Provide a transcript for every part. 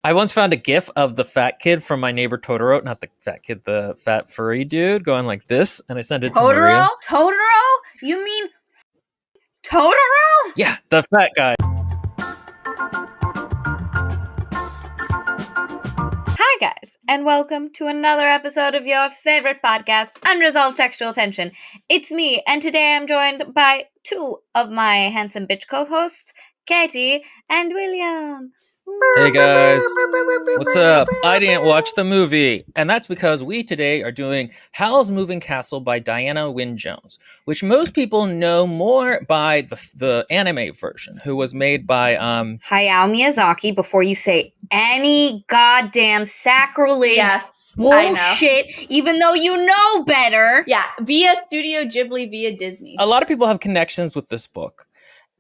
I once found a GIF of the fat kid from My Neighbor Totoro, not the fat kid, the fat furry dude, going like this, and I sent it to Maria. Totoro? You mean Totoro? Yeah, the fat guy. Hi, guys, and welcome to another episode of your favorite podcast, Unresolved Textual Tension. It's me, and today I'm joined by two of my handsome bitch co-hosts, Katie and William. Hey guys, what's up? I didn't watch the movie, and that's because we today are doing Howl's Moving Castle by Dianna Wynne Jones, which most people know more by the anime version, who was made by Hayao Miyazaki. Before you say any goddamn sacrilege bullshit, even though you know better. Yeah, via Studio Ghibli, via Disney. A lot of people have connections with this book.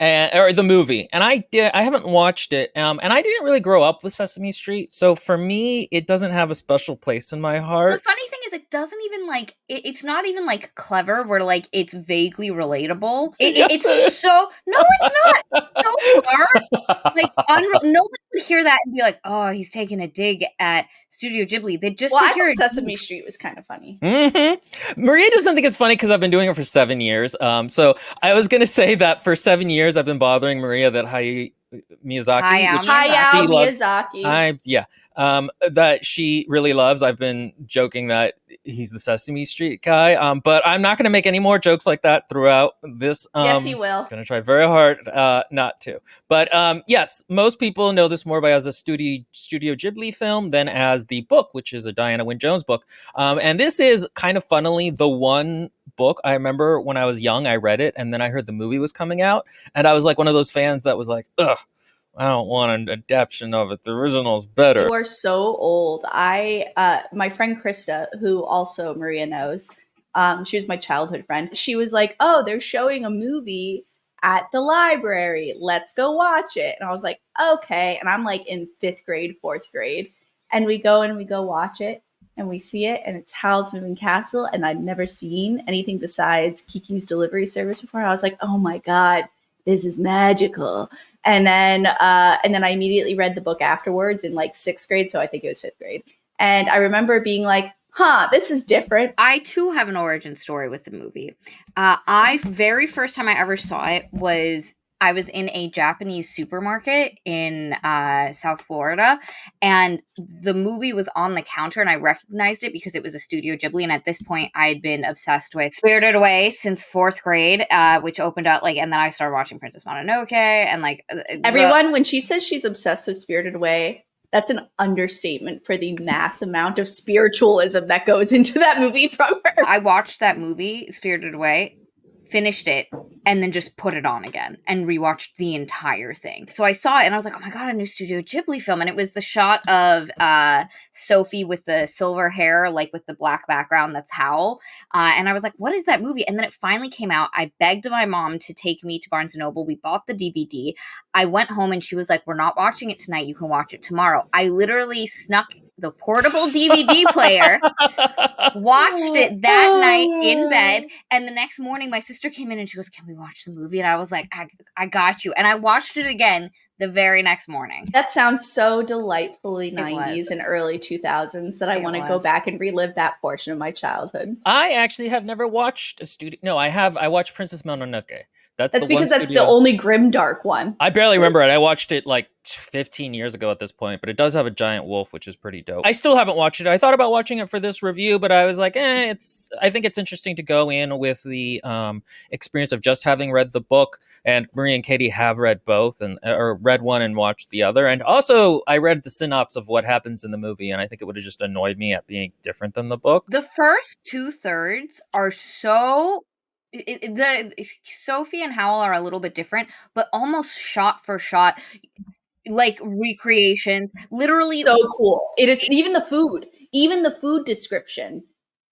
Or the movie, and I haven't watched it, and I didn't really grow up with Sesame Street, so for me, it doesn't have a special place in my heart. The funny thing is, it doesn't even it's not even clever, where it's vaguely relatable. It's so no, it's not so hard. Nobody would hear that and be like, "Oh, he's taking a dig at Studio Ghibli." They just I thought Sesame Street was kind of funny. Mm-hmm. Maria doesn't think it's funny because I've been doing it for 7 years. So I was gonna say that for 7 years I've been bothering Maria that Hayao Miyazaki, that she really loves. I've been joking that he's the Sesame Street guy, but I'm not going to make any more jokes like that throughout this. Yes, he will. Going to try very hard not to. But yes, most people know this more by as a Studio Ghibli film than as the book, which is a Dianna Wynne Jones book. And this is kind of funnily the one book I remember when I was young, I read it, and then I heard the movie was coming out, and I was like one of those fans that was like, ugh, I don't want an adaptation of it. The original is better. You are so old. My friend Krista, who also Maria knows, she was my childhood friend. She was like, "Oh, they're showing a movie at the library. Let's go watch it." And I was like, "Okay." And I'm like in 5th grade, 4th grade, and we go watch it, and we see it, and it's Howl's Moving Castle, and I'd never seen anything besides Kiki's Delivery Service before. I was like, "Oh my god, this is magical." And then I immediately read the book afterwards in 6th grade. So I think it was 5th grade. And I remember being like, this is different. I too have an origin story with the movie. Very first time I ever saw it was I was in a Japanese supermarket in South Florida, and the movie was on the counter, and I recognized it because it was a Studio Ghibli, and at this point, I had been obsessed with Spirited Away since 4th grade, which opened up, and then I started watching Princess Mononoke, and everyone, when she says she's obsessed with Spirited Away, that's an understatement for the mass amount of spiritualism that goes into that movie from her. I watched that movie, Spirited Away, finished it, and then just put it on again and rewatched the entire thing. So I saw it and I was like, oh my god, a new Studio Ghibli film. And it was the shot of Sophie with the silver hair, with the black background, that's Howl. And I was like, what is that movie? And then it finally came out. I begged my mom to take me to Barnes & Noble. We bought the DVD. I went home and she was like, we're not watching it tonight. You can watch it tomorrow. I literally snuck the portable DVD player, watched it that night in bed, and the next morning my sister came in and she goes, can we watch the movie? And I was like, I got you. And I watched it again the very next morning. That sounds so delightfully 90s and early 2000s that I want to go back and relive that portion of my childhood. I actually have never watched a studio. No, I watched Princess Mononoke. That's because that's the only grimdark one. I barely remember it. I watched it 15 years ago at this point, but it does have a giant wolf, which is pretty dope. I still haven't watched it. I thought about watching it for this review, but I was like, I think it's interesting to go in with the experience of just having read the book. And Marie and Katie have read both, or read one and watched the other. And also, I read the synopsis of what happens in the movie, and I think it would have just annoyed me at being different than the book. The first 2/3 are so... Sophie and Howl are a little bit different, but almost shot for shot, recreation. Literally, so cool. It is. Even the food description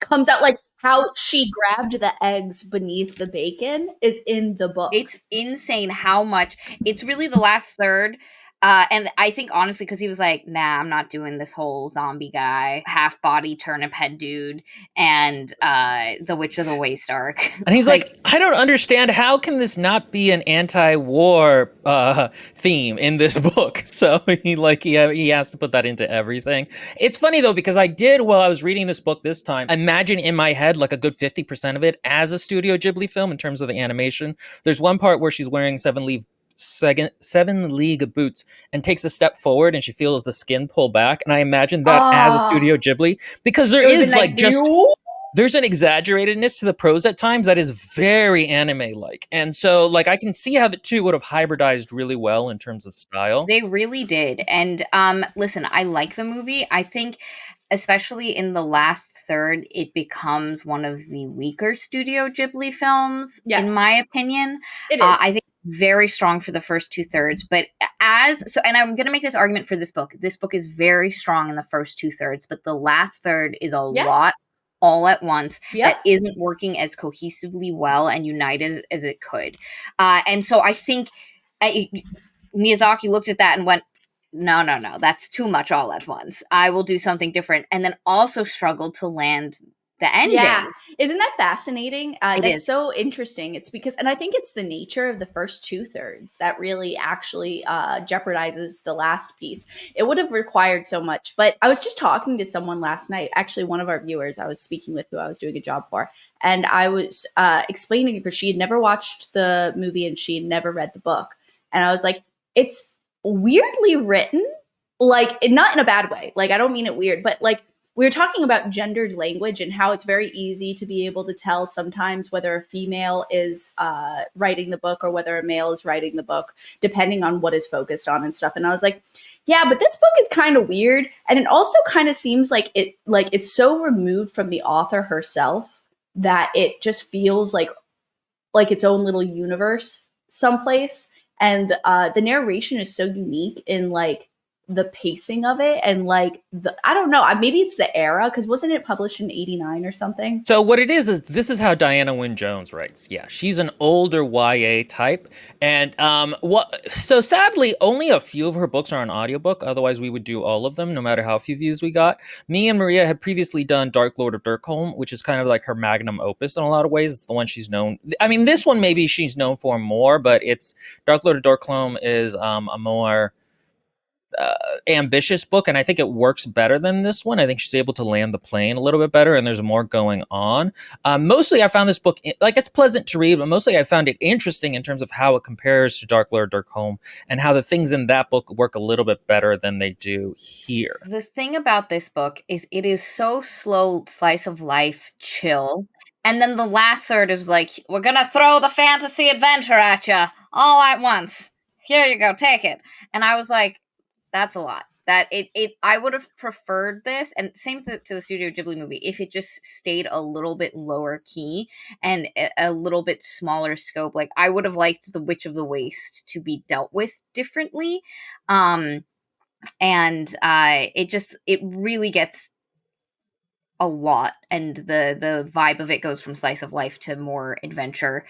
comes out how she grabbed the eggs beneath the bacon is in the book. It's insane how much. It's really the last third. And I think honestly, because he was like, nah, I'm not doing this whole zombie guy, half body turnip head dude, and the Witch of the Waste arc. And he's like, I don't understand. How can this not be an anti-war theme in this book? So he has to put that into everything. It's funny though, because I did, while I was reading this book this time, imagine in my head like a good 50% of it as a Studio Ghibli film in terms of the animation. There's one part where she's wearing seven league boots and takes a step forward and she feels the skin pull back, and I imagine that as a Studio Ghibli, because there is like just there's an exaggeratedness to the prose at times that is very anime-like, and so like I can see how the two would have hybridized really well in terms of style. They really did. And listen, I like the movie. I think especially in the last third, it becomes one of the weaker Studio Ghibli films, in my opinion. It is. I think very strong for the first 2/3, but and I'm going to make this argument for this book. This book is very strong in the first 2/3, but the last third is a lot all at once that isn't working as cohesively well and united as it could. And so I think Miyazaki looked at that and went, no, that's too much all at once. I will do something different. And then also struggled to land the ending. Yeah. Isn't that fascinating? That's is. so interesting. It's because, and I think it's the nature of the first 2/3 that really actually jeopardizes the last piece. It would have required so much. But I was just talking to someone last night, actually one of our viewers I was speaking with who I was doing a job for. And I was explaining because she had never watched the movie and she had never read the book. And I was like, it's weirdly written, like not in a bad way. Like, I don't mean it weird, but like, we were talking about gendered language and how it's very easy to be able to tell sometimes whether a female is writing the book or whether a male is writing the book, depending on what is focused on and stuff. And I was like, yeah, but this book is kind of weird. And it also kind of seems like it's so removed from the author herself that it just feels like its own little universe someplace. And the narration is so unique in like the pacing of it and like I don't know, maybe it's the era, because wasn't it published in 89 or something? So what it is this is how Dianna Wynne Jones writes. Yeah, she's an older YA type, and so sadly only a few of her books are on audiobook, otherwise we would do all of them no matter how few views we got. Me and Maria had previously done Dark Lord of Dirkholm, which is kind of like her magnum opus in a lot of ways. It's the one she's known, I mean this one maybe she's known for more, but it's Dark Lord of Dirkholm is a more ambitious book, and I think it works better than this one. I think she's able to land the plane a little bit better, and there's more going on. Mostly I found this book, like, it's pleasant to read, but mostly I found it interesting in terms of how it compares to Dark Lord Dirkholm and how the things in that book work a little bit better than they do here. The thing about this book is it is so slow, slice of life, chill. And then the last third is like, we're going to throw the fantasy adventure at you all at once. Here you go, take it. And I was like, that's a lot. I would have preferred this, and same to the Studio Ghibli movie, if it just stayed a little bit lower key and a little bit smaller scope. Like, I would have liked the Witch of the Waste to be dealt with differently. And it really gets a lot, and the vibe of it goes from slice of life to more adventure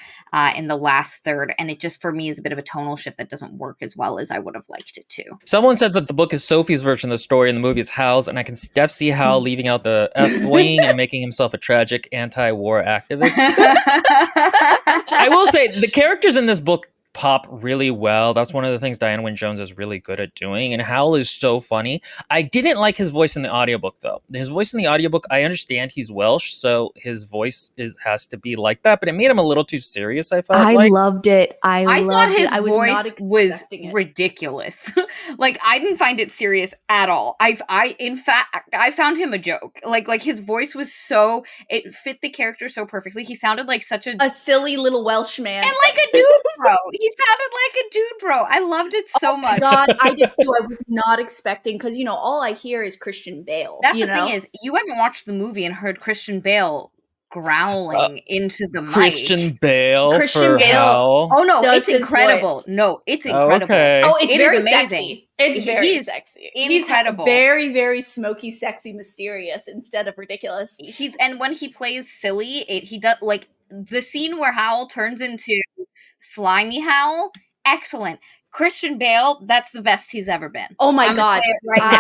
in the last third, and it just for me is a bit of a tonal shift that doesn't work as well as I would have liked it to. Someone said that the book is Sophie's version of the story and the movie is Howl's, and I can see Howl leaving out the F-wing and making himself a tragic anti-war activist. I will say the characters in this book pop really well. That's one of the things Dianna Wynne Jones is really good at doing, and Howl is so funny. I didn't like his voice in the audiobook though. His voice in the audiobook, I understand he's Welsh, so his voice has to be like that, but it made him a little too serious, I felt like. Loved it. I thought his voice was ridiculous. Like, I didn't find it serious at all. In fact, I found him a joke. Like his voice was so, it fit the character so perfectly. He sounded like such a silly little Welsh man. And like a dude bro. He sounded like a dude bro. I loved it so much. God, I did too. I was not expecting, because all I hear is Christian Bale. That's the thing is, you haven't watched the movie and heard Christian Bale growling into the mic. Christian Bale. Oh no, it's incredible. No, it's incredible. Okay. Oh, it's very amazing. Sexy. It's very sexy. Incredible. He's very, very smoky, sexy, mysterious instead of ridiculous. And when he plays silly, he does, like the scene where Howl turns into Slimy Howl. Excellent. Christian Bale, that's the best he's ever been. Oh my I'm gonna god, say it right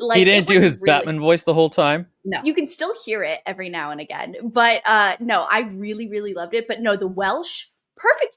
now. He it didn't do was his really- Batman voice the whole time. No. You can still hear it every now and again, but no, I really, really loved it. But no, the Welsh, perfect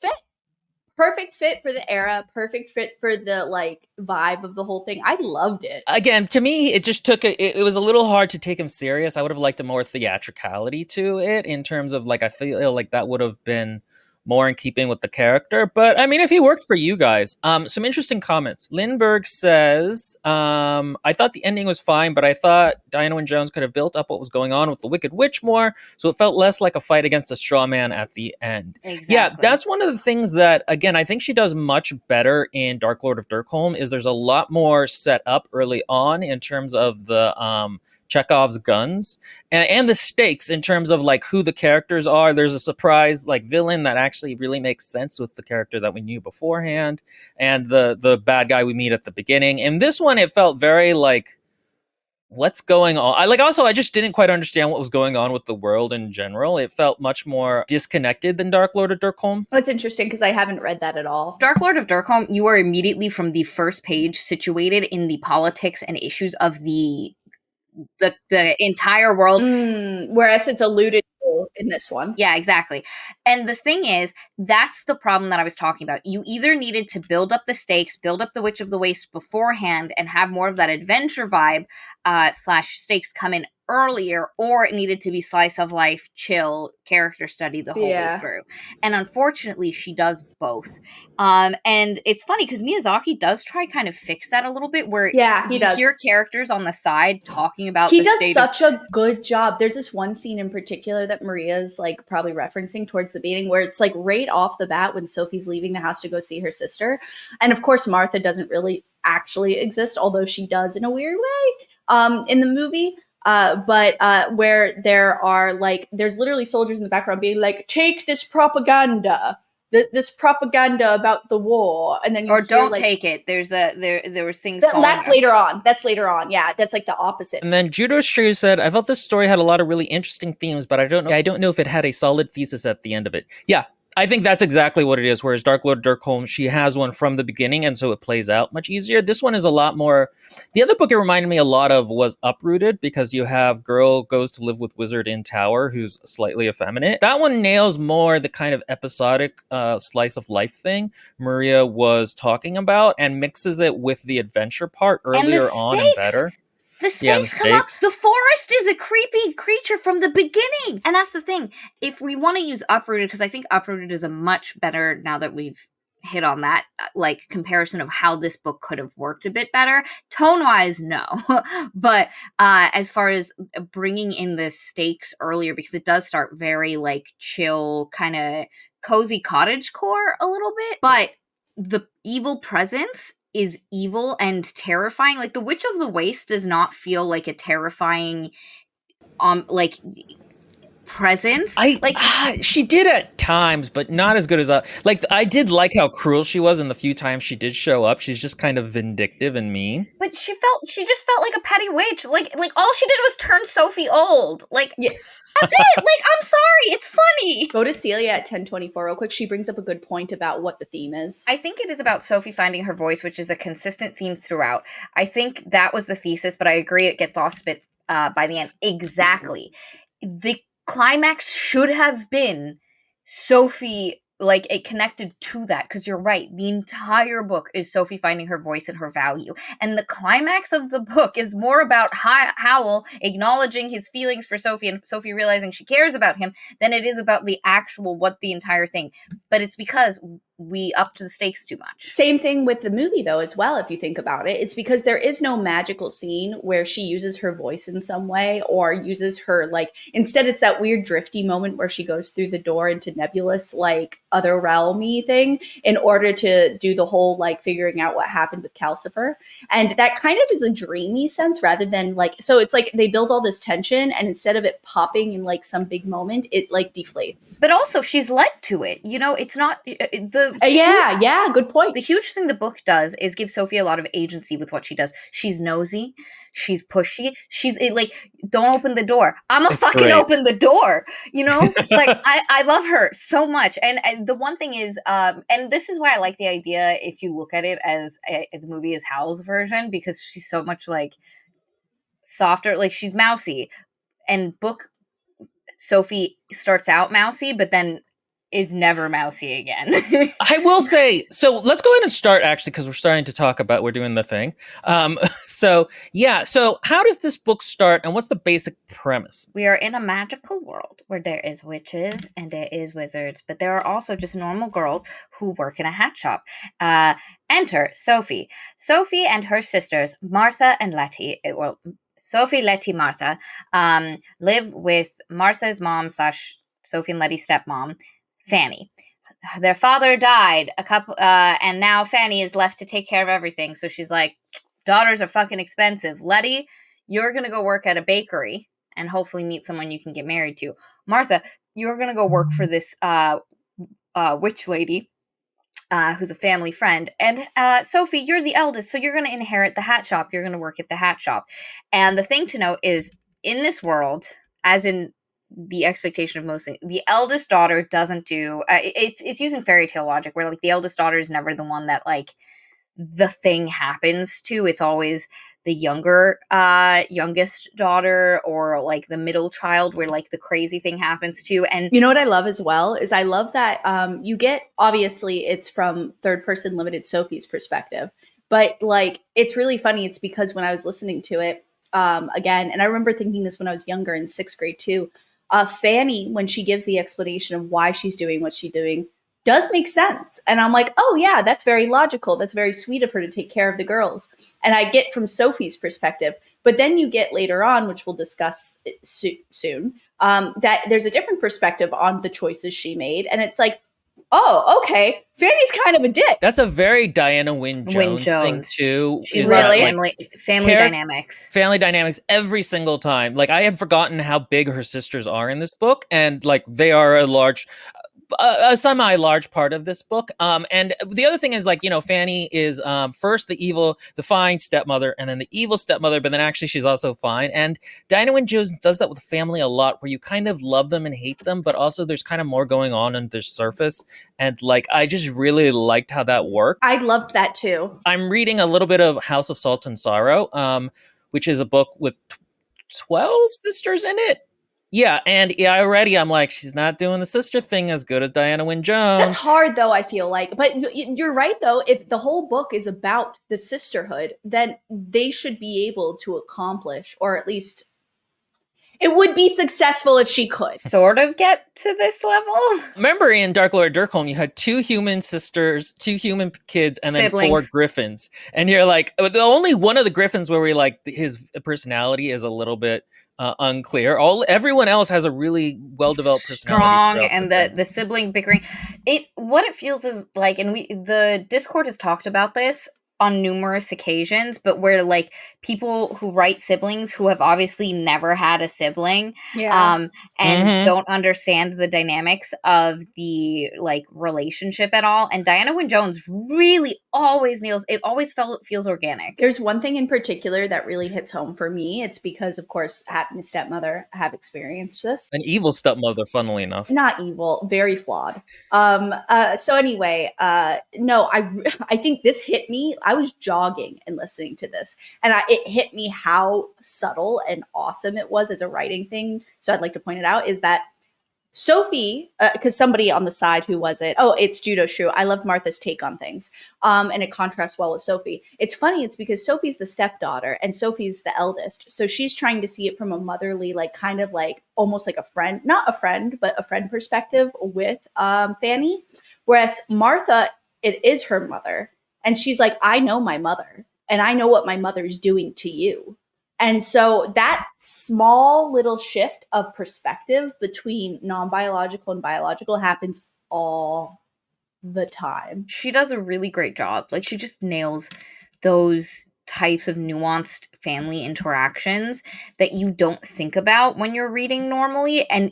fit for the era, perfect fit for the like vibe of the whole thing. I loved it. Again, to me, it just took it was a little hard to take him serious. I would have liked a more theatricality to it in terms of like I feel like that would have been more in keeping with the character. But I mean, if he worked for you guys, some interesting comments. Lindbergh says, I thought the ending was fine, but I thought Diana and Jones could have built up what was going on with the Wicked Witch more, so it felt less like a fight against a straw man at the end. Exactly. Yeah, that's one of the things that, again, I think she does much better in Dark Lord of Dirkholm, is there's a lot more set up early on in terms of the Chekhov's guns and the stakes in terms of like who the characters are. There's a surprise like villain that actually really makes sense with the character that we knew beforehand, and the bad guy we meet at the beginning. In this one, it felt very like, what's going on? I just didn't quite understand what was going on with the world in general. It felt much more disconnected than Dark Lord of Dirkholm. That's interesting because I haven't read that at all. Dark Lord of Dirkholm, you are immediately from the first page situated in the politics and issues of the entire world. Whereas it's alluded to in this one. Yeah, exactly. And the thing is, that's the problem that I was talking about. You either needed to build up the stakes, build up the Witch of the Waste beforehand, and have more of that adventure vibe / stakes come in earlier, or it needed to be slice of life, chill, character study the whole way through. And unfortunately, she does both. And it's funny because Miyazaki does try kind of fix that a little bit, where he does. hear characters on the side talking about he does such a good job. There's this one scene in particular that Maria's like probably referencing towards the beginning, where it's like right off the bat when Sophie's leaving the house to go see her sister. And of course, Martha doesn't really actually exist, although she does in a weird way in the movie. But where there are like, there's literally soldiers in the background being like, take this propaganda, this propaganda about the war, and then or don't take it. There was things that's later on. That's later on. Yeah, that's like the opposite. And then Judo Shrew said, I felt this story had a lot of really interesting themes, but I don't know if it had a solid thesis at the end of it. Yeah, I think that's exactly what it is. Whereas Dark Lord Dirkholm, she has one from the beginning, and so it plays out much easier. This one is a lot more. The other book it reminded me a lot of was Uprooted, because you have girl goes to live with wizard in tower who's slightly effeminate. That one nails more the kind of episodic slice of life thing Maria was talking about, and mixes it with the adventure part earlier on and better. The stakes come up. The forest is a creepy creature from the beginning. And that's the thing. If we want to use Uprooted, because I think Uprooted is a much better, now that we've hit on that, like comparison of how this book could have worked a bit better. Tone-wise, no. But as far as bringing in the stakes earlier, because it does start very like chill, kind of cozy cottagecore a little bit. But the evil presence is evil and terrifying. Like the Witch of the Waste does not feel like a terrifying like presence. She did at times, but not as good as I did like how cruel she was in the few times she did show up. She's just kind of vindictive and mean. But she just felt like a petty witch. Like all she did was turn Sophie old. Like that's it. Like, I'm sorry. It's funny. Go to Celia at 1024 real quick. She brings up a good point about what the theme is. I think it is about Sophie finding her voice, which is a consistent theme throughout. I think that was the thesis, but I agree it gets lost a bit by the end. Exactly. The climax should have been Sophie, like it connected to that, because you're right, the entire book is Sophie finding her voice and her value, and the climax of the book is more about Howl acknowledging his feelings for Sophie and Sophie realizing she cares about him than it is about the actual what the entire thing. But it's because we upped the stakes too much. Same thing with the movie though as well, if you think about it. It's because there is no magical scene where she uses her voice in some way, or uses her like, instead it's that weird drifty moment where she goes through the door into nebulous like other realm-y thing in order to do the whole like figuring out what happened with Calcifer. And that kind of is a dreamy sense rather than like, so it's like they build all this tension and instead of it popping in like some big moment, it like deflates. But also she's led to it. You know, it's not the Yeah, good point. The huge thing the book does is give Sophie a lot of agency with what she does. She's nosy, she's pushy, she's like, don't open the door. I'm a fucking great. open the door, you know? Like, I love her so much. And the one thing is, and this is why I like the idea, if you look at it as the movie is Howl's version, because she's so much like softer, like she's mousy. And book Sophie starts out mousy, but then is never mousy again. I will say, so let's go ahead and start actually, because we're starting to talk about, we're doing the thing. So how does this book start and what's the basic premise? We are in a magical world where there is witches and there is wizards, but there are also just normal girls who work in a hat shop. Enter Sophie. Sophie and her sisters, Martha and Letty, Sophie, Letty, Martha, live with Martha's mom / Sophie and Letty's stepmom, Fanny. Their father died and now Fanny is left to take care of everything. So she's like, daughters are fucking expensive. Letty, you're going to go work at a bakery and hopefully meet someone you can get married to. Martha, you're going to go work for this witch lady who's a family friend. And Sophie, you're the eldest, so you're going to inherit the hat shop. You're going to work at the hat shop. And the thing to note is, in this world, as in the expectation of most things, the eldest daughter doesn't do it's using fairy tale logic where like the eldest daughter is never the one that like the thing happens to. It's always the youngest daughter or like the middle child where like the crazy thing happens to. And you know what I love as well is I love that you get, obviously it's from third person limited Sophie's perspective, but like it's really funny. It's because when I was listening to it again, and I remember thinking this when I was younger in 6th grade too, Fanny, when she gives the explanation of why she's doing what she's doing, does make sense. And I'm like, oh yeah, that's very logical. That's very sweet of her to take care of the girls. And I get from Sophie's perspective. But then you get later on, which we'll discuss soon, that there's a different perspective on the choices she made. And it's like, oh, okay, Fanny's kind of a dick. That's a very Dianna Wynne Jones thing too. She loves family dynamics. Family dynamics every single time. Like I had forgotten how big her sisters are in this book, and like they are a semi-large part of this book. And the other thing is, like, you know, Fanny is first the fine stepmother, and then the evil stepmother, but then actually she's also fine. And Dianna Wynne Jones does that with family a lot, where you kind of love them and hate them, but also there's kind of more going on under the surface. And like, I just really liked how that worked. I loved that too. I'm reading a little bit of House of Salt and Sorrow, which is a book with 12 sisters in it. Yeah, and already I'm like, she's not doing the sister thing as good as Dianna Wynne Jones. That's hard, though, I feel like. But you're right, though. If the whole book is about the sisterhood, then they should be able to accomplish, or at least it would be successful if she could. Sort of get to this level. Remember in Dark Lord Dirkholm, you had 2 human sisters, 2 human kids, and then siblings. 4 griffins. And you're like, the only one of the griffins where we like his personality is a little bit unclear. Everyone else has a really well-developed personality. Strong, and the sibling bickering. What it feels is like, and the Discord has talked about this on numerous occasions, but where like people who write siblings who have obviously never had a sibling, and don't understand the dynamics of the like relationship at all. And Dianna Wynne Jones really always nails it. Always feels organic. There's one thing in particular that really hits home for me. It's because, of course, having a stepmother, I have experienced this. An evil stepmother, funnily enough. Not evil, very flawed. So anyway, no, I think this hit me. I was jogging and listening to this, and it hit me how subtle and awesome it was as a writing thing. So I'd like to point it out is that Sophie, because somebody on the side, who was it? Oh, it's Judo Shrew. I loved Martha's take on things. And it contrasts well with Sophie. It's funny, it's because Sophie's the stepdaughter and Sophie's the eldest. So she's trying to see it from a motherly, like kind of like almost like a friend, not a friend, but a friend perspective with Fanny. Whereas Martha, it is her mother. And she's like, I know my mother and I know what my mother's doing to you. And so that small little shift of perspective between non-biological and biological happens all the time. She does a really great job. Like, she just nails those types of nuanced family interactions that you don't think about when you're reading normally. And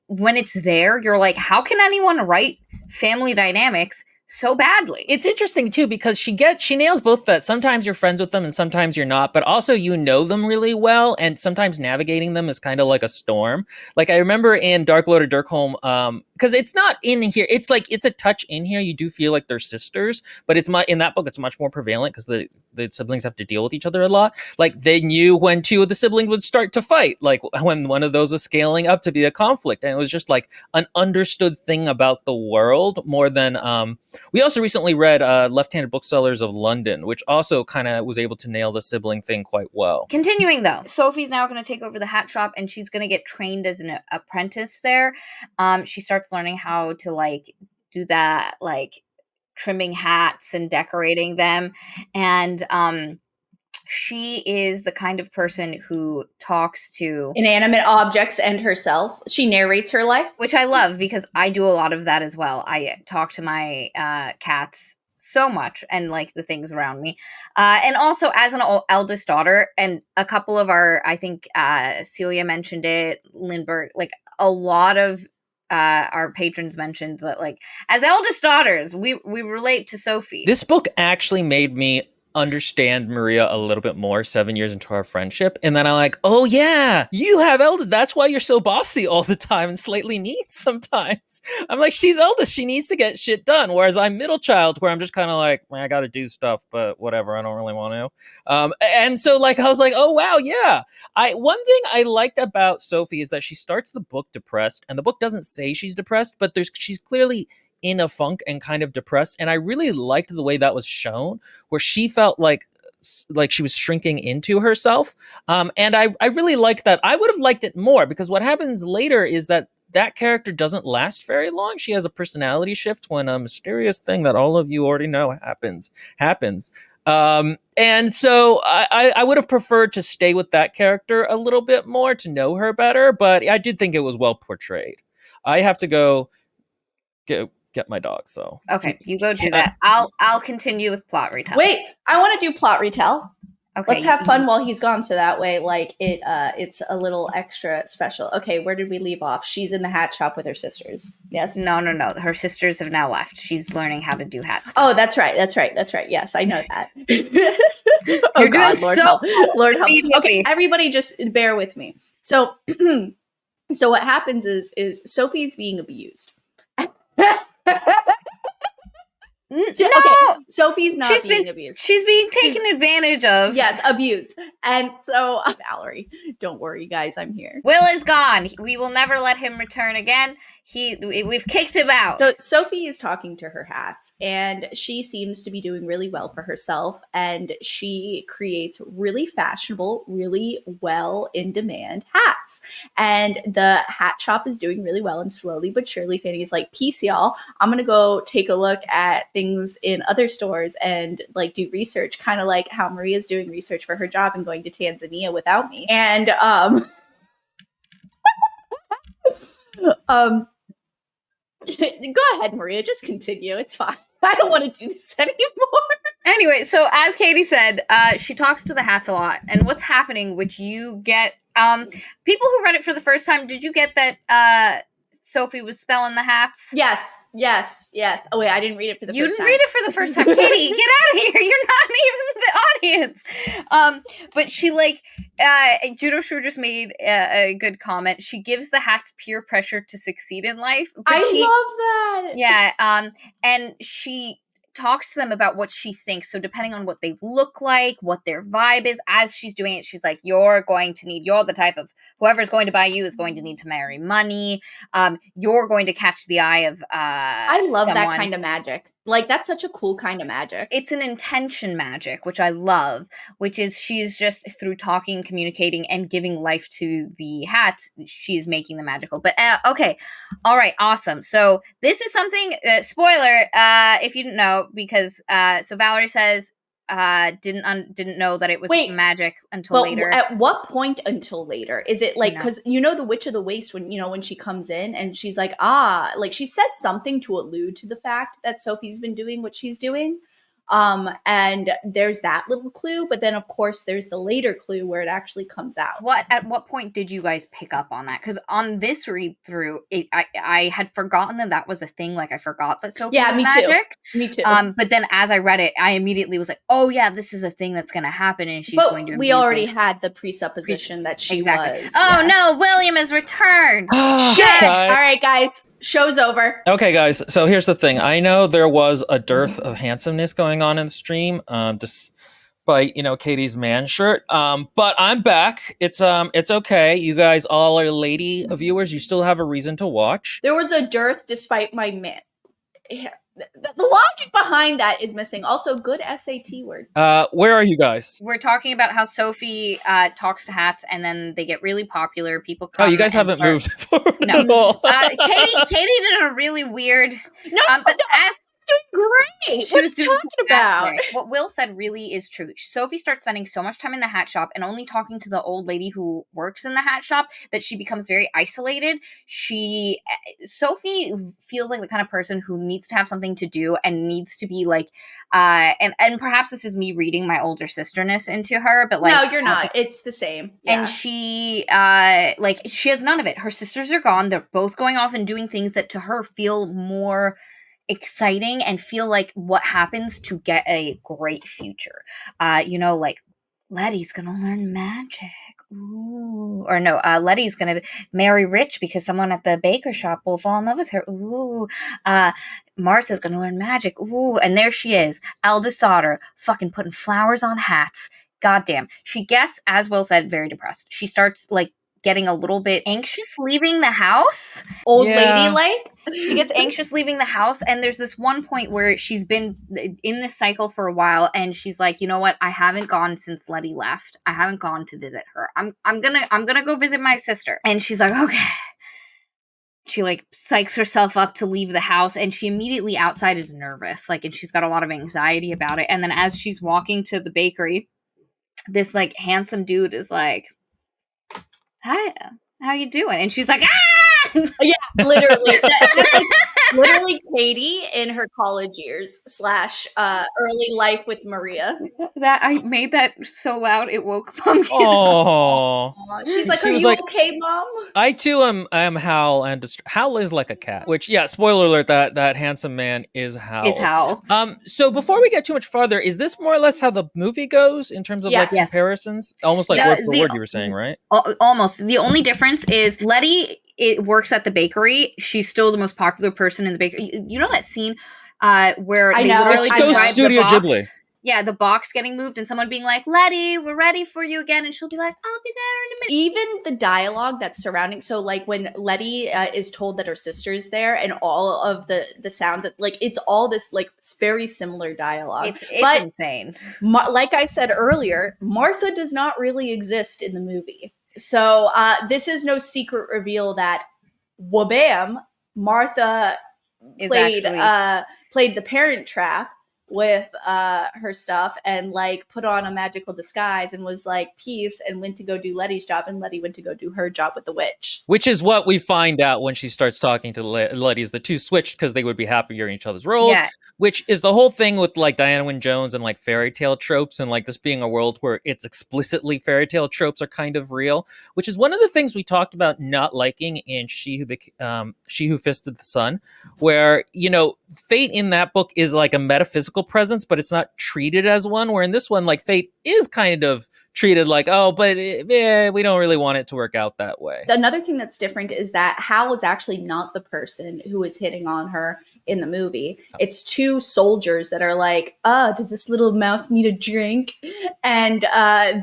when it's there, you're like, how can anyone write family dynamics so badly. It's interesting too because she nails both that sometimes you're friends with them and sometimes you're not, but also you know them really well, and sometimes navigating them is kind of like a storm. Like I remember in Dark Lord of Dirkholm, because it's not in here, it's like it's a touch in here. You do feel like they're sisters, but it's in that book it's much more prevalent because the siblings have to deal with each other a lot. Like they knew when two of the siblings would start to fight, like when one of those was scaling up to be a conflict, and it was just like an understood thing about the world more than we also recently read Left-Handed Booksellers of London, which also kind of was able to nail the sibling thing quite well. Continuing though, Sophie's now going to take over the hat shop and she's going to get trained as an apprentice there. She starts learning how to like do that, like trimming hats and decorating them. And she is the kind of person who talks to inanimate objects and herself. She narrates her life, which I love because I do a lot of that as well. I talk to my cats so much and like the things around me. And also as an eldest daughter, and a couple of I think Celia mentioned it, Lindbergh, like a lot of our patrons mentioned that like as eldest daughters, we relate to Sophie. This book actually made me understand Maria a little bit more 7 years into our friendship, and then I'm like, oh yeah, you have eldest, that's why you're so bossy all the time and slightly neat sometimes. I'm like, she's eldest, she needs to get shit done, whereas I'm middle child where I'm just kind of like, I gotta do stuff, but whatever, I don't really want to. And so like I was like, oh wow, yeah. One thing I liked about Sophie is that she starts the book depressed, and the book doesn't say she's depressed, but she's clearly in a funk and kind of depressed, and I really liked the way that was shown, where she felt like she was shrinking into herself, and I really liked that. I would have liked it more because what happens later is that character doesn't last very long. She has a personality shift when a mysterious thing that all of you already know happens. And so I would have preferred to stay with that character a little bit more to know her better, but I did think it was well portrayed. I have to go get my dog, so okay, you go do that. I'll continue with plot retell. Wait, I want to do plot retell. Okay, let's have fun while he's gone, so that way like it's a little extra special. Okay, where did we leave off? She's in the hat shop with her sisters. Yes. No, her sisters have now left. She's learning how to do hat stuff. Oh, that's right. Yes, I know that. Oh, you're God, Lord help. Lord help. Okay, everybody just bear with me. So so what happens is Sophie's being abused. No, okay. Sophie's not being abused. She's being taken advantage of. Yes, abused. And so, Valerie, don't worry, guys, I'm here. Will is gone. We will never let him return again. We've kicked him out. So Sophie is talking to her hats, and she seems to be doing really well for herself, and she creates really fashionable, really well in demand hats. And the hat shop is doing really well, and slowly but surely Fanny is like, peace, y'all. I'm gonna go take a look at things in other stores and like do research, kind of like how Maria's doing research for her job and going to Tanzania without me. And go ahead, Maria, just continue. It's fine. I don't want to do this anymore. Anyway, so as Katie said, she talks to the hats a lot, and what's happening, which you get, people who read it for the first time, did you get that Sophie was spelling the hats? Yes. Oh wait, I didn't read it for the first time. You didn't read it for the first time. Katie, get out of here. You're not even the audience. But she Judo Shrew just made a good comment. She gives the hats peer pressure to succeed in life. I love that. Yeah. And she talks to them about what she thinks. So depending on what they look like, what their vibe is, as she's doing it, she's like, you're the type of, whoever's going to buy you is going to need to marry money. You're going to catch the eye of I love someone. That kind of magic. Like, that's such a cool kind of magic. It's an intention magic, which I love, which is she's just through talking, communicating, and giving life to the hats, she's making them magical. But okay. All right. Awesome. So this is something, spoiler, if you didn't know, because so Valerie says, didn't know that it was magic until later. At what point until later? Is it like, because the Witch of the Waste, when she comes in and she's like, like she says something to allude to the fact that Sophie's been doing what she's doing. And there's that little clue, but then of course there's the later clue where it actually comes out. At what point did you guys pick up on that? Because on this read through, I had forgotten that was a thing. Like I forgot that Sophie was magic. Me too. But then as I read it, I immediately was like, oh yeah, this is a thing that's going to happen, and she's going to. We already had the presupposition that she was. Oh no, William has returned. Shit! All right, guys, show's over. Okay, guys. So here's the thing. I know there was a dearth of handsomeness going on in the stream, despite Katie's man shirt. But I'm back. It's okay. You guys all are lady viewers. You still have a reason to watch. There was a dearth despite my man. The logic behind that is missing. Also, good SAT word. Where are you guys? We're talking about how Sophie talks to hats, and then they get really popular. People come. Oh, you guys haven't moved forward no. at all. Katie did a really weird. But as doing great. What are you talking about? What Will said really is true. Sophie starts spending so much time in the hat shop and only talking to the old lady who works in the hat shop that she becomes very isolated. Sophie feels like the kind of person who needs to have something to do and needs to be like, and perhaps this is me reading my older sisterness into her, but like, no, you're not. It's the same. Yeah. And she has none of it. Her sisters are gone. They're both going off and doing things that to her feel more exciting and feel like what happens to get a great future. Like Letty's gonna learn magic. Ooh. Or no, Letty's gonna marry rich because someone at the baker shop will fall in love with her. Ooh. Martha's gonna learn magic. Ooh. And there she is, eldest daughter, fucking putting flowers on hats. Goddamn. She gets, as Will said, very depressed. She starts like getting a little bit anxious leaving the house. Old lady like. She gets anxious leaving the house, and there's this one point where she's been in this cycle for a while, and she's like, you know what? I haven't gone since Letty left. I haven't gone to visit her. I'm gonna go visit my sister. And she's like, okay. She like psychs herself up to leave the house, and she immediately outside is nervous, like, and she's got a lot of anxiety about it. And then as she's walking to the bakery, this like handsome dude is like, hi, how you doing? And she's like, ah! Yeah, literally. That's like, literally Katie in her college years / early life with Maria. That I made that so loud it woke Pumpkin. Oh, she's like, "Are you okay, Mom?" I too am Howl, and Howl is like a cat. Which, yeah, spoiler alert, that handsome man is Howl. Is Howl. So before we get too much farther, is this more or less how the movie goes in terms of like comparisons? Almost like word for word you were saying, right? Almost. The only difference is Letty. It works at the bakery. She's still the most popular person in the bakery. You know that scene where they literally describe Studio the box? Ghibli. Yeah, the box getting moved and someone being like, Letty, we're ready for you again. And she'll be like, I'll be there in a minute. Even the dialogue that's surrounding, so like when Letty is told that her sister's there and all of the sounds, like it's all this like very similar dialogue. It's insane. Like I said earlier, Martha does not really exist in the movie. So this is no secret reveal that wabam, Martha played the Parent Trap with her stuff and like put on a magical disguise and was like peace and went to go do Letty's job, and Letty went to go do her job with the witch. Which is what we find out when she starts talking to Letty's. The two switched because they would be happier in each other's roles. Yeah. Which is the whole thing with like Diana Wynne Jones and like fairy tale tropes, and like this being a world where it's explicitly fairy tale tropes are kind of real, which is one of the things we talked about not liking in She Who Fisted the Sun, where, you know, fate in that book is like a metaphysical presence, but it's not treated as one, where in this one, like fate is kind of treated like, oh, but we don't really want it to work out that way. Another thing that's different is that Hal is actually not the person who is hitting on her in the movie. It's two soldiers that are like, does this little mouse need a drink? And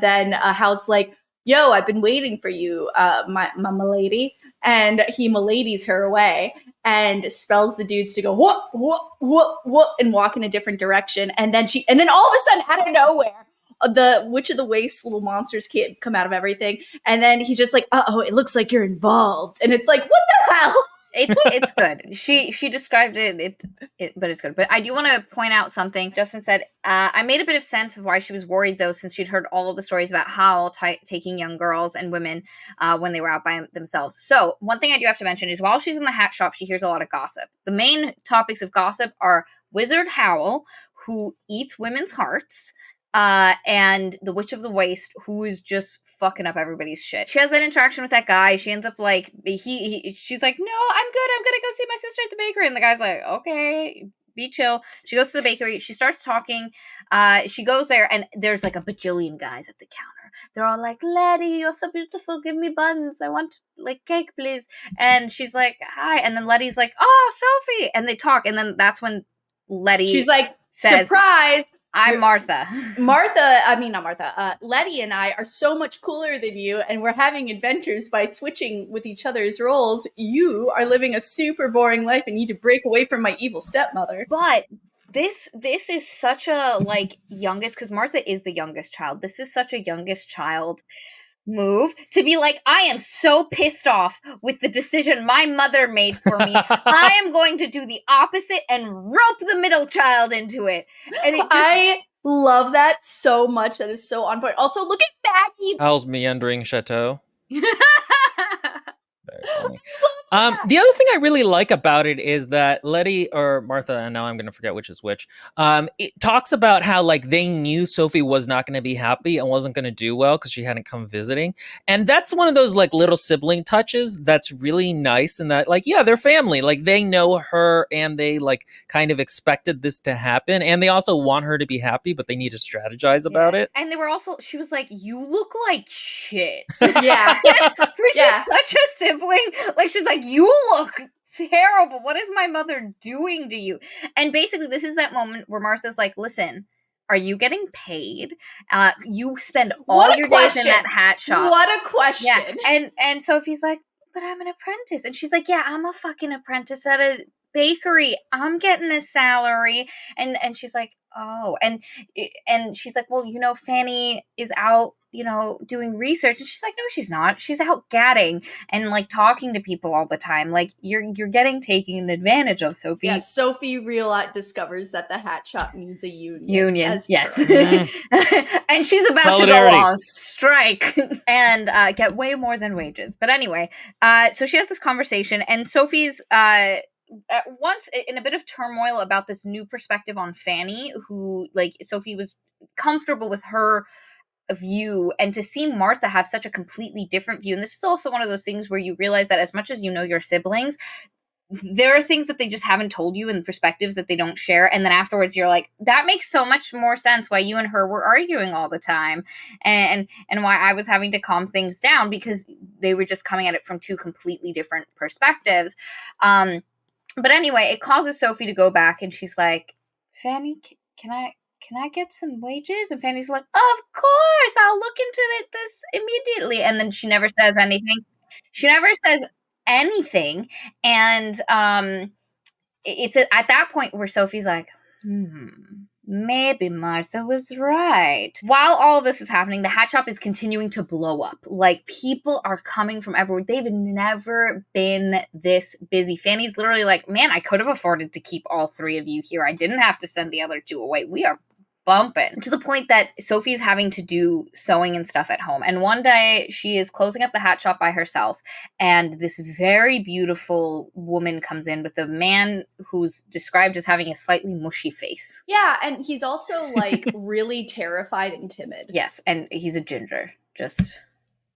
then Hal's like, yo, I've been waiting for you, my milady. And he miladies her away and spells the dudes to go whoop, whoop, whoop, whoop, and walk in a different direction. And then all of a sudden, out of nowhere, the Witch of the Waste little monsters come out of everything. And then he's just like, it looks like you're involved. And it's like, what the hell? It's good. She described it, but it's good. But I do want to point out something. Justin said, I made a bit of sense of why she was worried, though, since she'd heard all of the stories about Howl taking young girls and women when they were out by themselves. So one thing I do have to mention is while she's in the hat shop, she hears a lot of gossip. The main topics of gossip are Wizard Howl, who eats women's hearts, and the Witch of the Waste, who is just fucking up everybody's shit. She has that interaction with that guy. She ends up like, she's like, no, I'm good. I'm gonna go see my sister at the bakery. And the guy's like, okay, be chill. She goes to the bakery. She starts talking. She goes there, and there's like a bajillion guys at the counter. They're all like, Letty, you're so beautiful. Give me buns. I want like cake, please. And she's like, hi. And then Letty's like, oh, Sophie. And they talk. And then that's when Letty, she's like, says, surprise. I'm Martha. Not Martha. Letty and I are so much cooler than you, and we're having adventures by switching with each other's roles. You are living a super boring life and need to break away from my evil stepmother. But this is such a like youngest, because Martha is the youngest child. This is such a youngest child move to be like, I am so pissed off with the decision my mother made for me. I am going to do the opposite and rope the middle child into it. And I love that so much. That is so on point. Also, look at Maggie. Howl's meandering chateau. Very funny. The other thing I really like about it is that Letty or Martha, and now I'm going to forget which is which, it talks about how like they knew Sophie was not going to be happy and wasn't going to do well because she hadn't come visiting. And that's one of those like little sibling touches that's really nice, and that like, yeah, they're family. Like they know her and they like kind of expected this to happen. And they also want her to be happy, but they need to strategize about it. And they were also, she was like, you look like shit. Yeah. Which is such a sibling. Like she's like, you look terrible. What is my mother doing to you? And basically this is that moment where Martha's like, listen, are you getting paid? You spend all your days in that hat shop. What a question. Yeah. And Sophie's like, but I'm an apprentice. And she's like, yeah, I'm a fucking apprentice at a bakery. I'm getting a salary. And she's like, oh, and she's like, well, you know, Fanny is out, you know, doing research. And she's like, no, she's not. She's out gadding and like talking to people all the time. Like you're getting taken advantage of, Sophie. Yeah, Sophie discovers that the hat shop needs a union. Yes. And she's about to go on strike and get way more than wages. But anyway, so she has this conversation, and Sophie's at once in a bit of turmoil about this new perspective on Fanny, who like Sophie was comfortable with her view, and to see Martha have such a completely different view. And this is also one of those things where you realize that as much as you know your siblings, there are things that they just haven't told you and perspectives that they don't share. And then afterwards you're like, that makes so much more sense why you and her were arguing all the time, and why I was having to calm things down, because they were just coming at it from two completely different perspectives. But anyway, it causes Sophie to go back, and she's like, Fanny, can I get some wages? And Fanny's like, of course, I'll look into this immediately. And then she never says anything. And it's at that point where Sophie's like, maybe Martha was right. While all of this is happening, the hat shop is continuing to blow up. Like, people are coming from everywhere. They've never been this busy. Fanny's literally like, man, I could have afforded to keep all three of you here. I didn't have to send the other two away. We are bumping. To the point that Sophie's having to do sewing and stuff at home. And one day she is closing up the hat shop by herself, and this very beautiful woman comes in with a man who's described as having a slightly mushy face. Yeah, and he's also like really terrified and timid. Yes, and he's a ginger.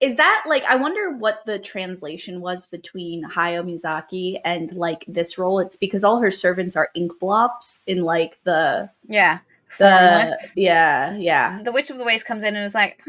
Is that like, I wonder what the translation was between Hayao Miyazaki and like this role. It's because all her servants are ink blobs in like the formless. The Witch of the Waste comes in and is like,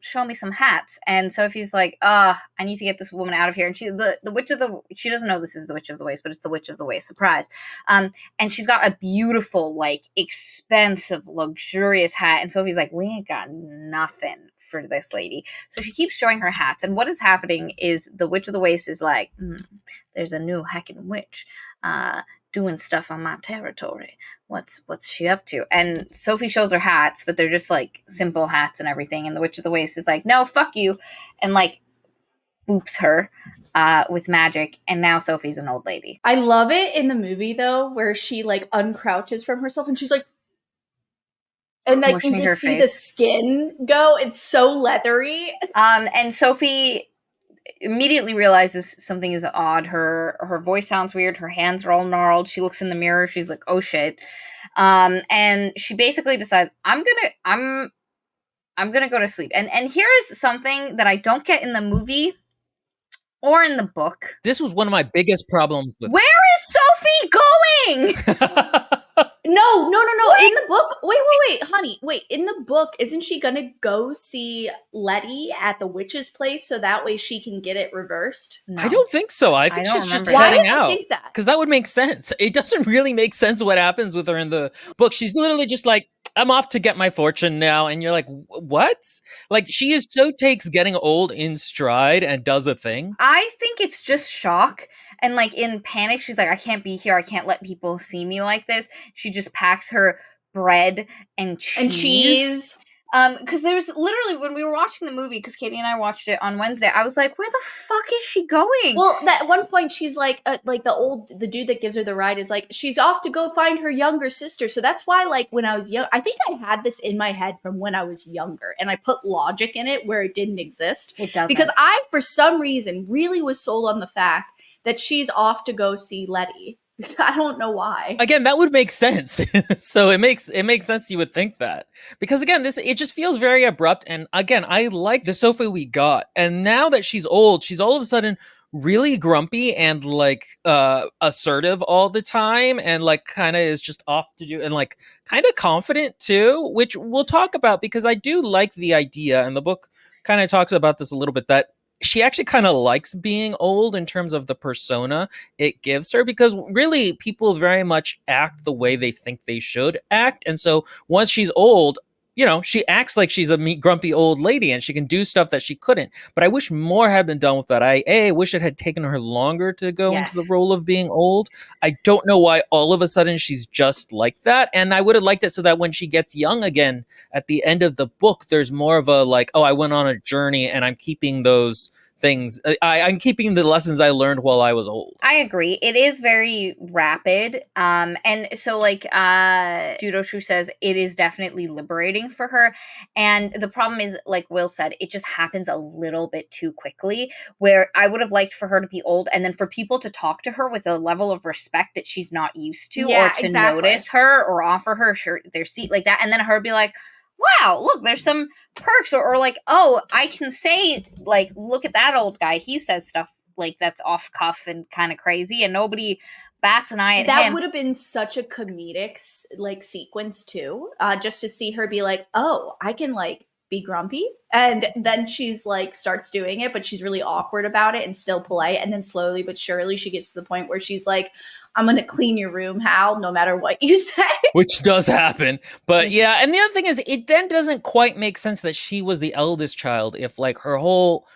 show me some hats. And Sophie's like, I need to get this woman out of here. And she doesn't know this is the Witch of the Waste, but it's the Witch of the Waste. Surprise. And she's got a beautiful, like, expensive, luxurious hat. And Sophie's like, we ain't got nothing for this lady. So she keeps showing her hats. And what is happening is the Witch of the Waste is like, there's a new heckin' witch doing stuff on my territory. What's she up to? And Sophie shows her hats, but they're just like simple hats and everything. And the Witch of the Waste is like, no, fuck you. And like boops her. with magic, and now Sophie's an old lady. I love it in the movie though, where she like uncrouches from herself and she's like, and like you Motioning her just see the face. skin go. It's so leathery. And Sophie immediately realizes something is odd. Her voice sounds weird. Her hands are all gnarled. She looks in the mirror. She's like, "Oh shit!" And she basically decides, I'm gonna go to sleep. And here is something that I don't get in the movie or in the book. This was one of my biggest problems with. Where is Sophie going? No. In the book, wait, honey, wait. In the book, isn't she gonna go see Letty at the witch's place so that way she can get it reversed? No. I don't think so. I think don't she's just remember Why heading do I out. think that? Because that would make sense. It doesn't really make sense what happens with her in the book. She's literally just like, I'm off to get my fortune now. And you're like, what? Like, she is so takes getting old in stride and does a thing. I think it's just shock. And like in panic, she's like, I can't be here. I can't let people see me like this. She just packs her bread and cheese. And cheese. Because there's literally, when we were watching the movie, because Katie and I watched it on Wednesday, I was like, where the fuck is she going? Well, at one point she's like the dude that gives her the ride is like, she's off to go find her younger sister. So that's why, like, when I was young, I think I had this in my head from when I was younger, and I put logic in it where it didn't exist. It doesn't. Because I, for some reason, really was sold on the fact that she's off to go see Letty. I don't know why. Again, that would make sense. So it makes sense you would think that. Because again, it just feels very abrupt. And again, I like the Sophie we got. And now that she's old, she's all of a sudden really grumpy and like assertive all the time, and like kind of is just off to do, and like kind of confident too, which we'll talk about, because I do like the idea, and the book kind of talks about this a little bit, that she actually kind of likes being old in terms of the persona it gives her, because really people very much act the way they think they should act. And so once she's old, you know, she acts like she's a grumpy old lady and she can do stuff that she couldn't. But I wish more had been done with that. I wish it had taken her longer to go into the role of being old. I don't know why all of a sudden she's just like that. And I would have liked it so that when she gets young again at the end of the book, there's more of a like, oh, I went on a journey and I'm keeping those things. I'm keeping the lessons I learned while I was old. I agree. It is very rapid. And so like Judoshu says, it is definitely liberating for her. And the problem is, like Will said, it just happens a little bit too quickly, where I would have liked for her to be old and then for people to talk to her with a level of respect that she's not used to, or to notice her or offer her their seat like that. And then her be like, wow, look, there's some perks, or like, oh, I can say, like, look at that old guy. He says stuff like that's off cuff and kind of crazy, and nobody bats an eye at him. That would have been such a comedic like sequence too, just to see her be like, oh, I can like be grumpy, and then she's like starts doing it, but she's really awkward about it and still polite, and then slowly but surely she gets to the point where she's like, I'm gonna clean your room, Howl, no matter what you say. Which does happen. But yeah, and the other thing is, it then doesn't quite make sense that she was the eldest child if like her whole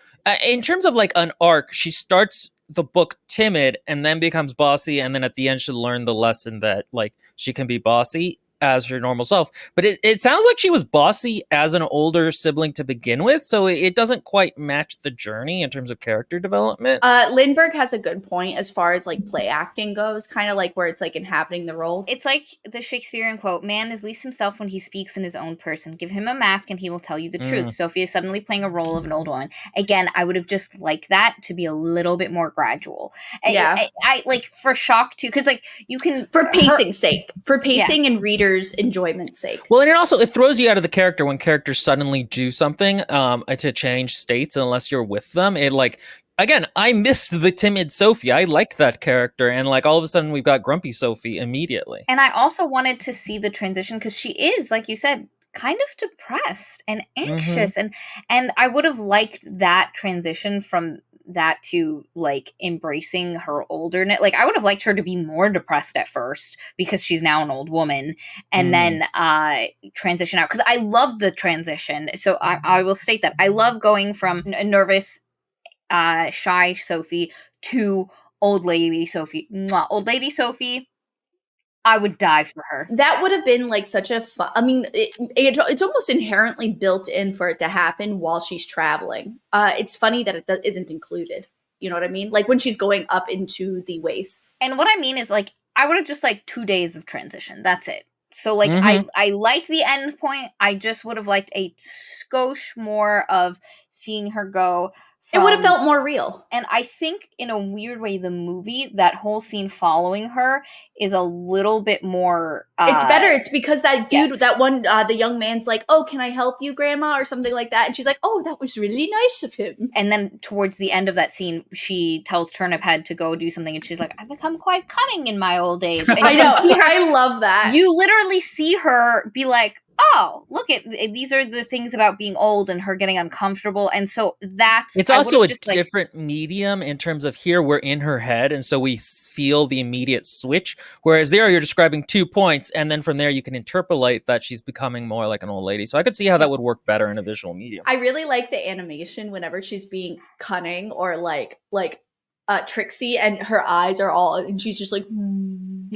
in terms of like an arc, she starts the book timid and then becomes bossy, and then at the end she'll learn the lesson that like she can be bossy as her normal self. But it sounds like she was bossy as an older sibling to begin with, so it doesn't quite match the journey in terms of character development. Lindbergh has a good point as far as like play acting goes, kind of like where it's like inhabiting the role. It's like the Shakespearean quote, man is least himself when he speaks in his own person. Give him a mask and he will tell you the truth. Sophie is suddenly playing a role of an old woman. Again, I would have just liked that to be a little bit more gradual. Yeah. I like for shock too, because like you can... For pacing's sake. For pacing and readers' enjoyment's sake. Well, and it throws you out of the character when characters suddenly do something to change states unless you're with them. It like, again, I missed the timid Sophie. I liked that character, and like all of a sudden we've got grumpy Sophie immediately. And I also wanted to see the transition, because she is, like you said, kind of depressed and anxious, and I would have liked that transition from that to like embracing her olderness. Like I would have liked her to be more depressed at first because she's now an old woman, and then transition out, because I love the transition. So I will state that I love going from a nervous shy Sophie to old lady Sophie. Mwah. Old lady Sophie, I would die for her. That would have been like such a fun. I mean, it's almost inherently built in for it to happen while she's traveling. It's funny that it isn't included. You know what I mean? Like when she's going up into the wastes. And what I mean is, like, I would have just like 2 days of transition. That's it. So like Mhm. I like the end point. I just would have liked a skosh more of seeing her go. It would have from- felt more real. And I think in a weird way, the movie, that whole scene following her is a little bit more. It's better. It's because that dude, yes. that one, the young man's like, "Oh, can I help you, Grandma?" or something like that, and she's like, "Oh, that was really nice of him." And then towards the end of that scene, she tells Turnip Head to go do something, and she's like, "I've become quite cunning in my old age." And I you know. can see her- I love that. You literally see her be like, "Oh, look at these are the things about being old," and her getting uncomfortable. And so that's It's I also would've a just, like, different medium in terms of here we're in her head, and so we feel the immediate switch. Whereas there, you're describing 2 points, and then from there you can interpolate that she's becoming more like an old lady. So I could see how that would work better in a visual medium. I really like the animation whenever she's being cunning or like tricksy, and her eyes are all, and she's just like,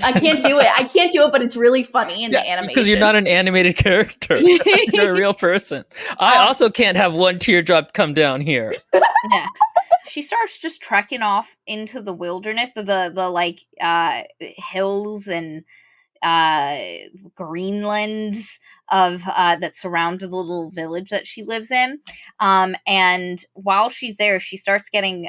I can't do it. I can't do it, but it's really funny in the animation. Because you're not an animated character. You're a real person. I also can't have one teardrop come down here. Yeah. She starts just trekking off into the wilderness, the like hills and greenlands of that surround the little village that she lives in. And while she's there, she starts getting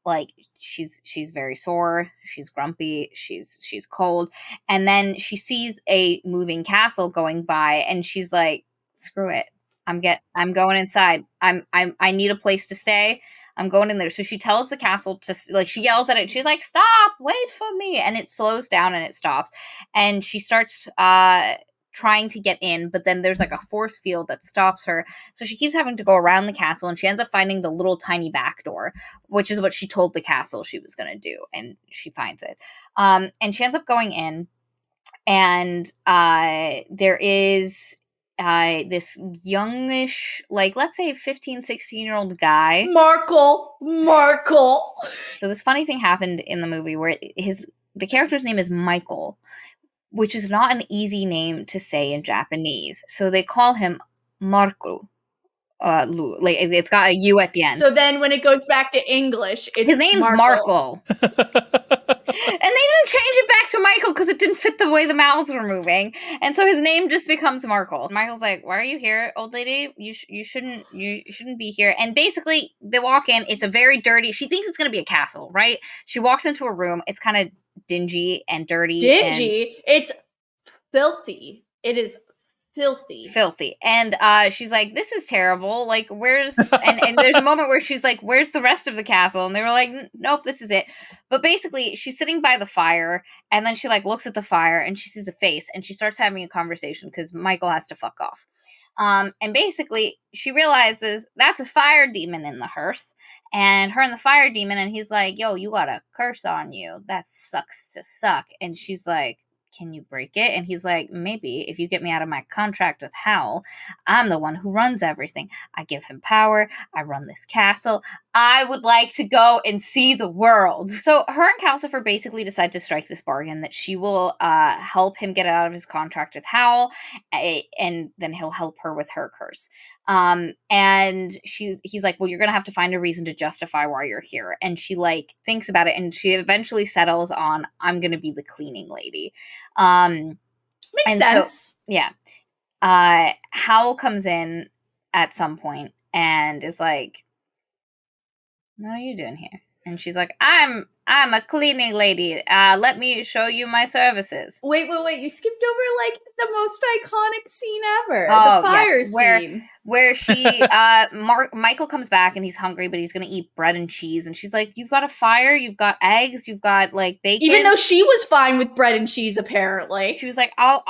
like she's very sore, she's grumpy, she's cold, and then she sees a moving castle going by, and she's like, screw it. I'm going inside. I need a place to stay. I'm going in there. So she tells the castle to, like, she yells at it. She's like, stop, wait for me. And it slows down and it stops. And she starts trying to get in, but then there's like a force field that stops her. So she keeps having to go around the castle, and she ends up finding the little tiny back door, which is what she told the castle she was going to do. And she finds it. And she ends up going in, and there is this youngish, like, let's say 15, 16-year-old guy. Markle. So this funny thing happened in the movie where the character's name is Michael, which is not an easy name to say in Japanese. So they call him Markle. Like, it's got a U at the end. So then when it goes back to English, it's his name's Markle. And they didn't change it back to Michael because it didn't fit the way the mouths were moving, and so his name just becomes Markle. Michael's like, "Why are you here, old lady? You shouldn't be here." And basically, they walk in. It's a very dirty. She thinks it's going to be a castle, right? She walks into a room. It's kind of dingy and dirty. It's filthy. It is filthy. And she's like, this is terrible. Like, where's and there's a moment where she's like, where's the rest of the castle? And they were like, nope, this is it. But basically, she's sitting by the fire, and then she like looks at the fire, and she sees a face, and she starts having a conversation because Michael has to fuck off. And basically, she realizes that's a fire demon in the hearth, and her and the fire demon, and he's like, yo, you got a curse on you. That sucks to suck. And she's like, can you break it? And he's like, maybe, if you get me out of my contract with Howl. I'm the one who runs everything. I give him power. I run this castle. I would like to go and see the world. So her and Calcifer basically decide to strike this bargain that she will help him get out of his contract with Howl, and then he'll help her with her curse. And he's like, well, you're gonna have to find a reason to justify why you're here. And she like thinks about it, and she eventually settles on, I'm gonna be the cleaning lady. Makes sense. So, yeah. Howl comes in at some point and is like, what are you doing here? And she's like, I'm a cleaning lady. Let me show you my services. Wait. You skipped over like the most iconic scene ever. Oh, the fire yes. scene. Where she, Michael comes back and he's hungry, but he's going to eat bread and cheese. And she's like, you've got a fire, you've got eggs, you've got like bacon. Even though she was fine with bread and cheese, apparently. She was like, I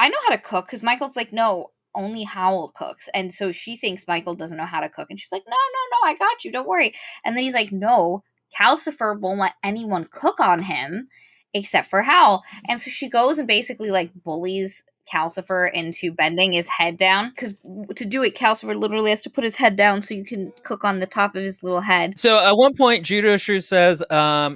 know how to cook. Because Michael's like, no, only Howl cooks. And so she thinks Michael doesn't know how to cook. And she's like, no, I got you. Don't worry. And then he's like, no, Calcifer won't let anyone cook on him except for Howl. And so she goes and basically like bullies Calcifer into bending his head down, because to do it, Calcifer literally has to put his head down so you can cook on the top of his little head. So at one point, Judo Shrew says,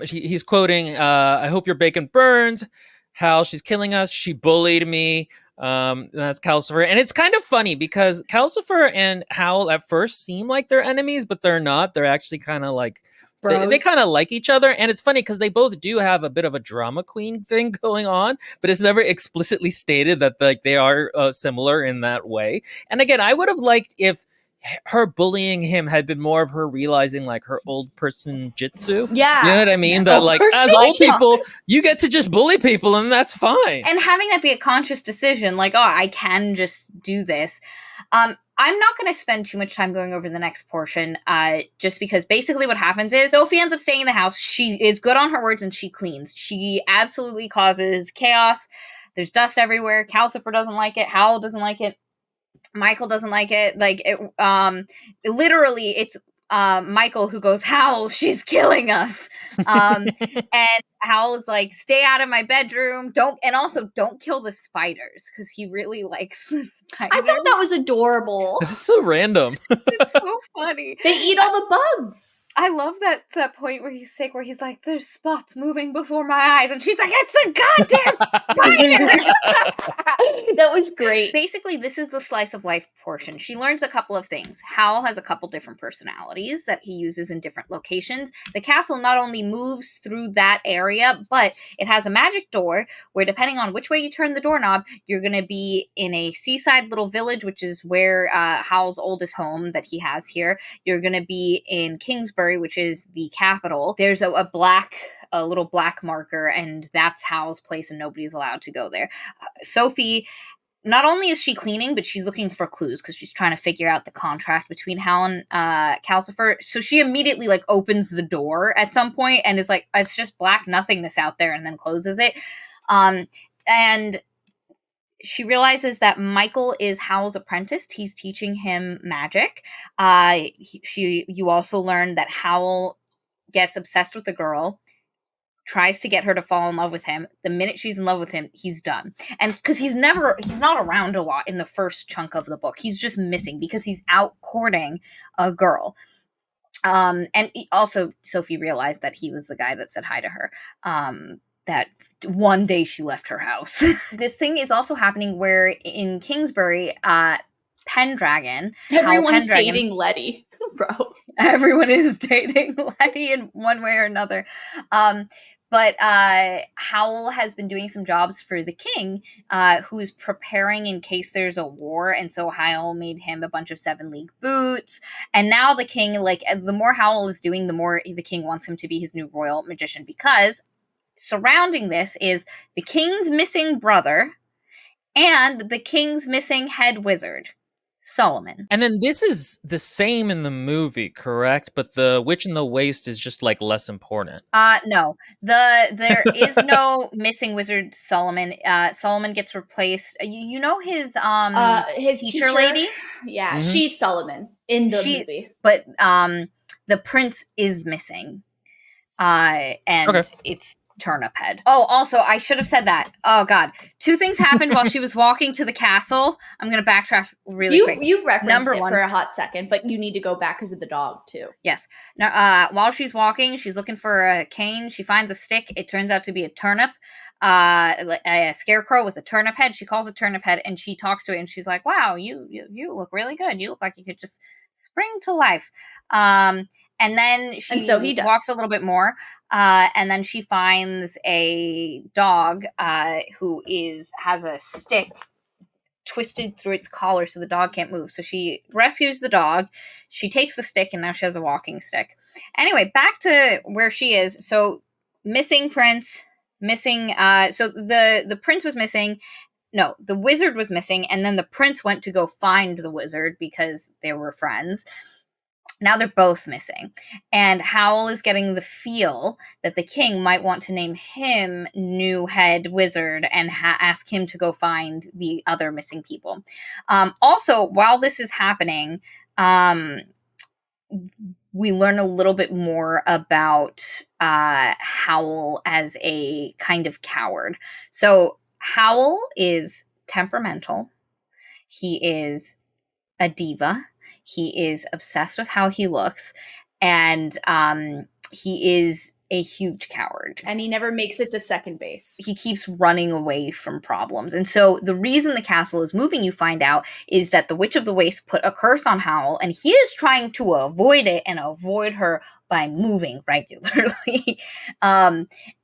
he's quoting, I hope your bacon burns. Hal, she's killing us. She bullied me. That's Calcifer. And it's kind of funny because Calcifer and Howl at first seem like they're enemies, but they're not. They're actually kind of like They Bros. kind of like each other, and it's funny because they both do have a bit of a drama queen thing going on, but it's never explicitly stated that like they are similar in that way. And again, I would have liked if her bullying him had been more of her realizing like her old person jitsu. Yeah. You know what I mean? Yeah. That Old like person as old jitsu. people, you get to just bully people, and that's fine. And having that be a conscious decision, like, oh, I can just do this. I'm not going to spend too much time going over the next portion, just because basically what happens is Sophie ends up staying in the house. She is good on her words and she cleans. She absolutely causes chaos. There's dust everywhere. Calcifer doesn't like it. Howl doesn't like it. Michael doesn't like it. Like, literally, it's Michael who goes, Howl, she's killing us. And Howl is like, stay out of my bedroom. And also don't kill the spiders, because he really likes the spiders. I thought that was adorable. It's so random. It's so funny. They eat all the bugs. I love that point where he's sick, where he's like, there's spots moving before my eyes. And she's like, it's the goddamn spider. That was great. Basically, this is the slice of life portion. She learns a couple of things. Howl has a couple different personalities that he uses in different locations. The castle not only moves through that area, but it has a magic door where, depending on which way you turn the doorknob, you're going to be in a seaside little village, which is where Howl's oldest home that he has here. You're going to be in Kingsbury, which is the capital. There's a little black marker, and that's Howl's place, and nobody's allowed to go there. Sophie, not only is she cleaning, but she's looking for clues because she's trying to figure out the contract between Howl and Calcifer. So she immediately like opens the door at some point and is like, it's just black nothingness out there, and then closes it. And she realizes that Michael is Howl's apprentice. He's teaching him magic. You also learn that Howl gets obsessed with the girl, tries to get her to fall in love with him. The minute she's in love with him, he's done. And because he's not around a lot in the first chunk of the book. He's just missing because he's out courting a girl. And also Sophie realized that he was the guy that said hi to her. That one day she left her house. This thing is also happening where in Kingsbury, Pendragon, Everyone's dating Letty, bro. Everyone is dating Letty in one way or another. But Howl has been doing some jobs for the king, who is preparing in case there's a war. And so Howl made him a bunch of 7 League boots. And now the king, like, the more Howl is doing, the more the king wants him to be his new royal magician, because surrounding this is the king's missing brother and the king's missing head wizard, Solomon. And then this is the same in the movie, correct? But the Witch in the Waste is just like less important. No. There is no missing wizard Solomon. Solomon gets replaced. You know his teacher lady? Yeah, Mhm. she's Solomon in the movie. But the prince is missing. And it's Turnip Head. Oh, also, I should have said that. Oh, God. 2 things happened while she was walking to the castle. I'm going to backtrack really quick. You referenced Number it one. for a hot second, but you need to go back because of the dog, too. Yes. Now, while she's walking, she's looking for a cane. She finds a stick. It turns out to be a turnip. A scarecrow with a turnip head. She calls it Turnip Head, and she talks to it, and she's like, wow, you look really good. You look like you could just spring to life. And then she so he does. walks a little bit more, and then she finds a dog who has a stick twisted through its collar so the dog can't move. So she rescues the dog. She takes the stick, and now she has a walking stick. Anyway, back to where she is. So missing prince, missing. So the prince was missing. No, the wizard was missing, and then the prince went to go find the wizard because they were friends. Now they're both missing. And Howl is getting the feel that the king might want to name him new head wizard and ask him to go find the other missing people. Also, while this is happening, we learn a little bit more about Howl as a kind of coward. So Howl is temperamental. He is a diva. He is obsessed with how he looks, and he is a huge coward. And he never makes it to second base. He keeps running away from problems. And so the reason the castle is moving, you find out, is that the Witch of the Waste put a curse on Howl, and he is trying to avoid it and avoid her by moving regularly.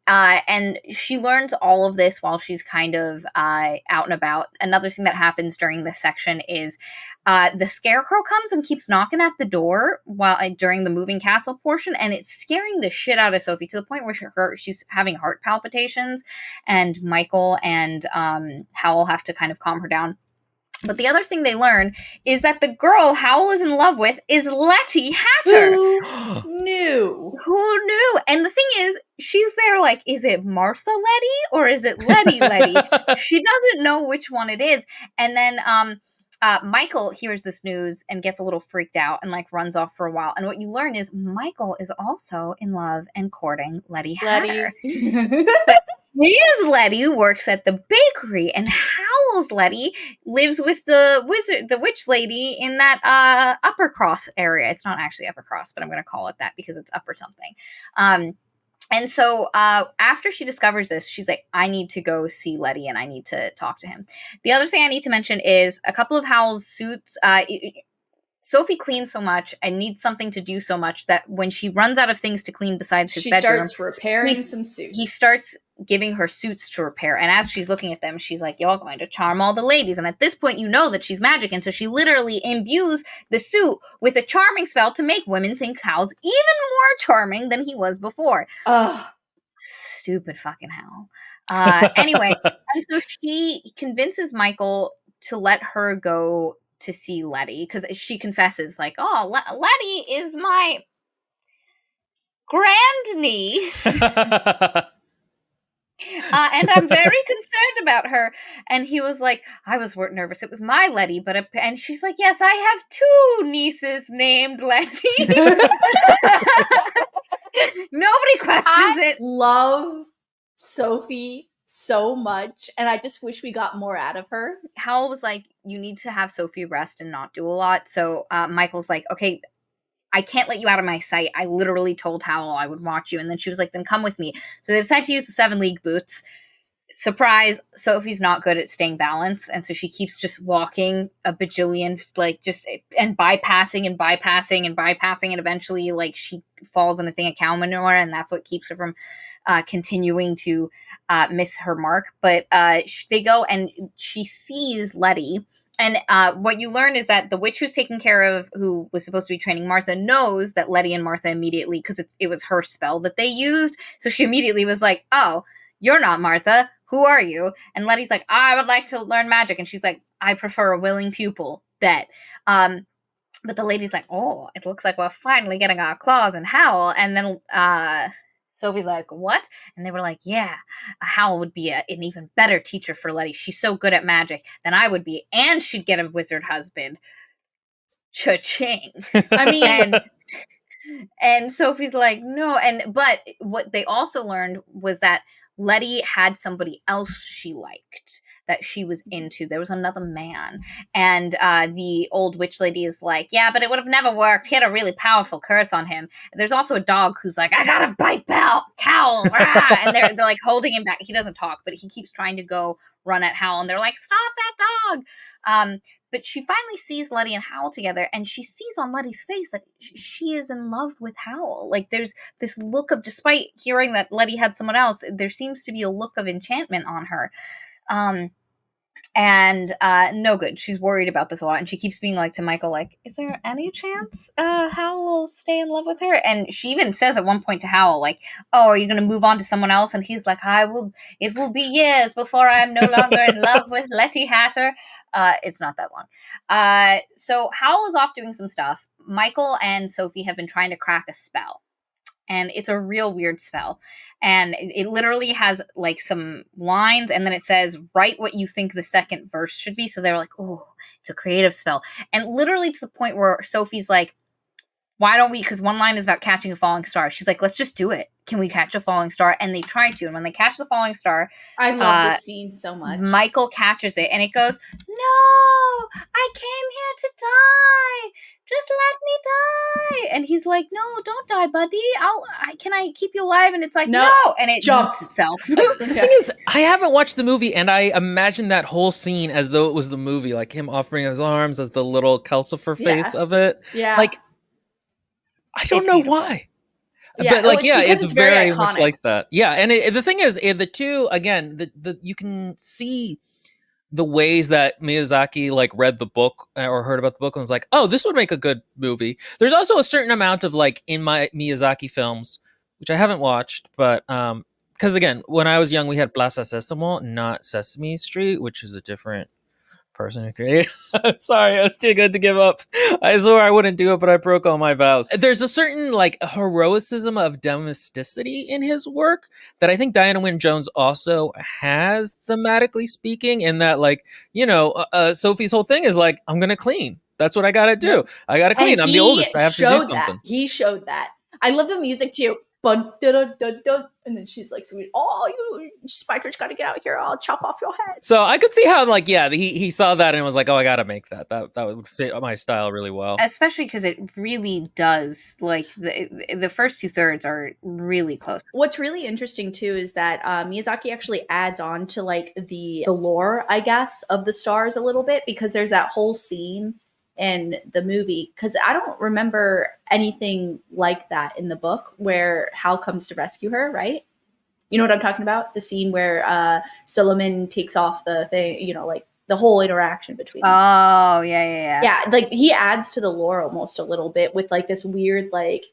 And she learns all of this while she's kind of out and about. Another thing that happens during this section is the Scarecrow comes and keeps knocking at the door while during the moving castle portion, and it's scaring the shit out of Sophie to the point where she's having heart palpitations, and Michael and Howl have to kind of calm her down. But the other thing they learn is that the girl Howl is in love with is Letty Hatter. Who knew? Who knew? And the thing is, she's there like, is it Martha Letty or is it Letty Letty? She doesn't know which one it is. And then Michael hears this news and gets a little freaked out and like runs off for a while. And what you learn is Michael is also in love and courting Letty Hatter. His Letty works at the bakery, and Howl's Letty lives with the witch lady in that upper cross area. It's not actually upper cross, but I'm going to call it that because it's upper something. And so after she discovers this, she's like, I need to go see Letty and I need to talk to him. The other thing I need to mention is a couple of Howl's suits. Sophie cleans so much and needs something to do so much that when she runs out of things to clean besides his bedroom, starts repairing some suits. He starts giving her suits to repair. And as she's looking at them, she's like, you're going to charm all the ladies. And at this point, you know that she's magic. And so she literally imbues the suit with a charming spell to make women think Howl's even more charming than he was before. Ugh. Stupid fucking Howl. Anyway, and so she convinces Michael to let her go to see Letty, because she confesses like, oh, Letty is my grandniece. And I'm very concerned about her. And he was like, I was nervous. It was my Letty, and she's like, yes, I have two nieces named Letty. Nobody questions it. Love Sophie so much, and I just wish we got more out of her. Howl was like, you need to have Sophie rest and not do a lot. So Michael's like, okay, I can't let you out of my sight. I literally told Howl I would watch you. And then she was like, then come with me. So they decide to use the 7 League boots. Surprise, Sophie's not good at staying balanced. And so she keeps just walking a bajillion, like just, and bypassing. And eventually like she falls in a thing of cow manure. And that's what keeps her from continuing to miss her mark. But they go and she sees Letty. And what you learn is that the witch who's taking care of, who was supposed to be training Martha, knows that Letty and Martha immediately, because it was her spell that they used. So she immediately was like, oh, you're not Martha. Who are you? And Letty's like, I would like to learn magic. And she's like, I prefer a willing pupil. Bet. But the lady's like, oh, it looks like we're finally getting our claws in Howl. And then Sophie's like, what? And they were like, yeah, Howl would be an even better teacher for Letty. She's so good at magic than I would be. And she'd get a wizard husband. Cha-ching. I mean... And Sophie's like, no. But what they also learned was that Letty had somebody else she liked, that she was into. There was another man. And the old witch lady is like, yeah, but it would have never worked. He had a really powerful curse on him. There's also a dog who's like, I gotta bite Howl. And they're like holding him back. He doesn't talk, but he keeps trying to go run at Howl. And they're like, stop that dog. But she finally sees Letty and Howl together, and she sees on Letty's face that she is in love with Howl. Like, there's this look of, despite hearing that Letty had someone else, there seems to be a look of enchantment on her. No good. She's worried about this a lot, and she keeps being like to Michael, like, is there any chance Howl will stay in love with her? And she even says at one point to Howl, like, oh, are you going to move on to someone else? And he's like, it will be years before I'm no longer in love with Letty Hatter. It's not that long. So Howl is off doing some stuff. Michael and Sophie have been trying to crack a spell. And it's a real weird spell. And it literally has like some lines, and then it says, write what you think the second verse should be. So they're like, oh, it's a creative spell. And literally to the point where Sophie's like, why don't we, because one line is about catching a falling star. She's like, let's just do it. can we catch a falling star? And they try to. And when they catch the falling star, I love this scene so much. Michael catches it and it goes, no, I came here to die. Just let me die. And he's like, no, don't die, buddy. Can I keep you alive? And it's like, no. And it jumps itself. The thing is, I haven't watched the movie, and I imagine that whole scene as though it was the movie, like him offering his arms as the little Calcifer face of it. Yeah. Like, I don't know why. Yeah. But like, it's very iconic. much like that. Yeah, and the thing is, the two, again, you can see the ways that Miyazaki like read the book or heard about the book and was like, oh, this would make a good movie. There's also a certain amount of like in my Miyazaki films, which I haven't watched, but because again, when I was young, we had Plaza Sésamo, not Sesame Street, which is a different person who created. Sorry, I was too good to give up. I swore I wouldn't do it, but I broke all my vows. There's a certain like heroicism of domesticity in his work that I think Diana Wynne Jones also has, thematically speaking, in that like, Sophie's whole thing is like, I'm gonna clean. That's what I gotta do. I gotta clean. I'm the oldest. I have to do something. He showed that. I love the music too. Bun, dun, dun, dun, dun. And then she's like, sweet, oh, you spiders got to get out here. I'll chop off your head. So I could see how, like, he saw that and was like, oh, I got to make that. That would fit my style really well. Especially because it really does, like, the first 2/3 are really close. What's really interesting, too, is that Miyazaki actually adds on to, like, the lore, I guess, of the stars a little bit, because there's that whole scene in the movie, because I don't remember anything like that in the book where Howl comes to rescue her, right? You know what I'm talking about? The scene where Solomon takes off the thing, like the whole interaction between them. Oh, yeah. Yeah, like he adds to the lore almost a little bit with like this weird, like,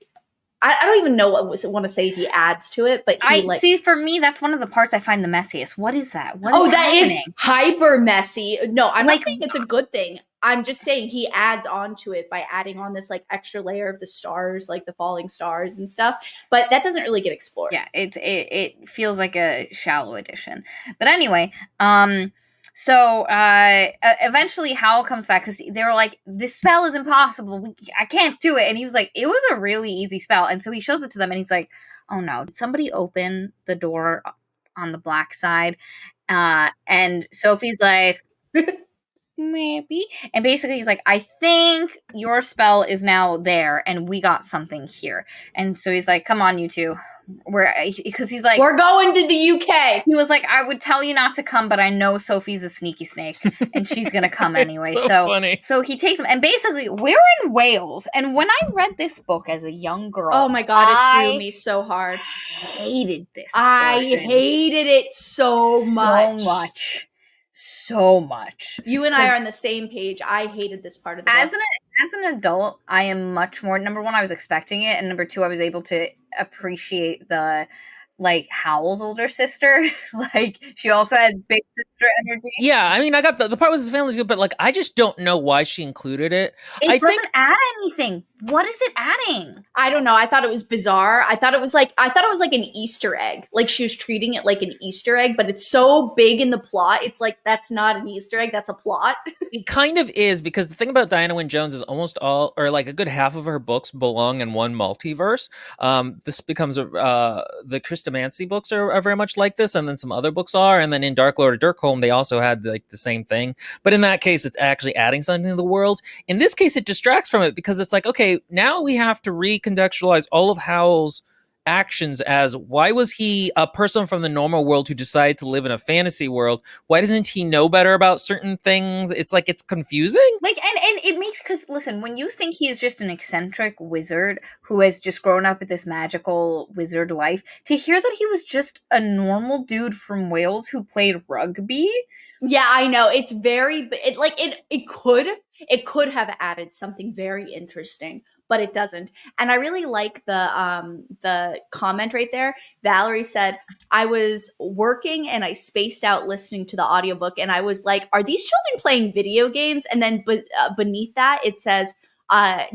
I don't even know what I want to say he adds to it, but see, for me, that's one of the parts I find the messiest. What is that? That is hyper messy. No, I'm not saying it's a good thing. I'm just saying he adds on to it by adding on this like extra layer of the stars, like the falling stars and stuff. But that doesn't really get explored. Yeah, it feels like a shallow addition. But anyway, so eventually Howl comes back because they were like, this spell is impossible. I can't do it. And he was like, it was a really easy spell. And so he shows it to them and he's like, oh no, did somebody open the door on the black side? And Sophie's like, maybe. And basically he's like, I think your spell is now there and we got something here. And so he's like, come on, you two. Because he's like, we're going to the UK. He was like, I would tell you not to come, but I know Sophie's a sneaky snake and she's gonna come anyway. So funny. So he takes them, and basically we're in Wales. And when I read this book as a young girl, oh my god, it threw me so hard. Hated this. I hated it so much. So much. You and I are on the same page. I hated this part of the book. As an adult, I am much more, number one, I was expecting it, and number two, I was able to appreciate the like Howl's older sister. Like she also has big sister energy. Yeah, I mean, I got the part with his family is good, but like I just don't know why she included it. It doesn't add anything. What is it adding? I don't know. I thought it was bizarre. I thought it was like an Easter egg. Like she was treating it like an Easter egg, but it's so big in the plot. It's like, that's not an Easter egg. That's a plot. It kind of is, because the thing about Diana Wynne Jones is almost all, or like a good half of her books belong in one multiverse. This becomes the Christomancy books are very much like this, and then some other books are, and then in Dark Lord of Dirkholm they also had like the same thing. But in that case, it's actually adding something to the world. In this case, it distracts from it because it's like, okay, now we have to recontextualize all of Howl's actions as, why was he a person from the normal world who decided to live in a fantasy world? Why doesn't he know better about certain things? It's like, it's confusing. Like, and it makes, because listen, when you think he is just an eccentric wizard who has just grown up with this magical wizard life, to hear that he was just a normal dude from Wales who played rugby. Yeah, I know. It's very, it could have added something very interesting, but it doesn't. And I really like the comment right there. Valerie said, I was working and I spaced out listening to the audiobook, and I was like, are these children playing video games? And then beneath that, it says,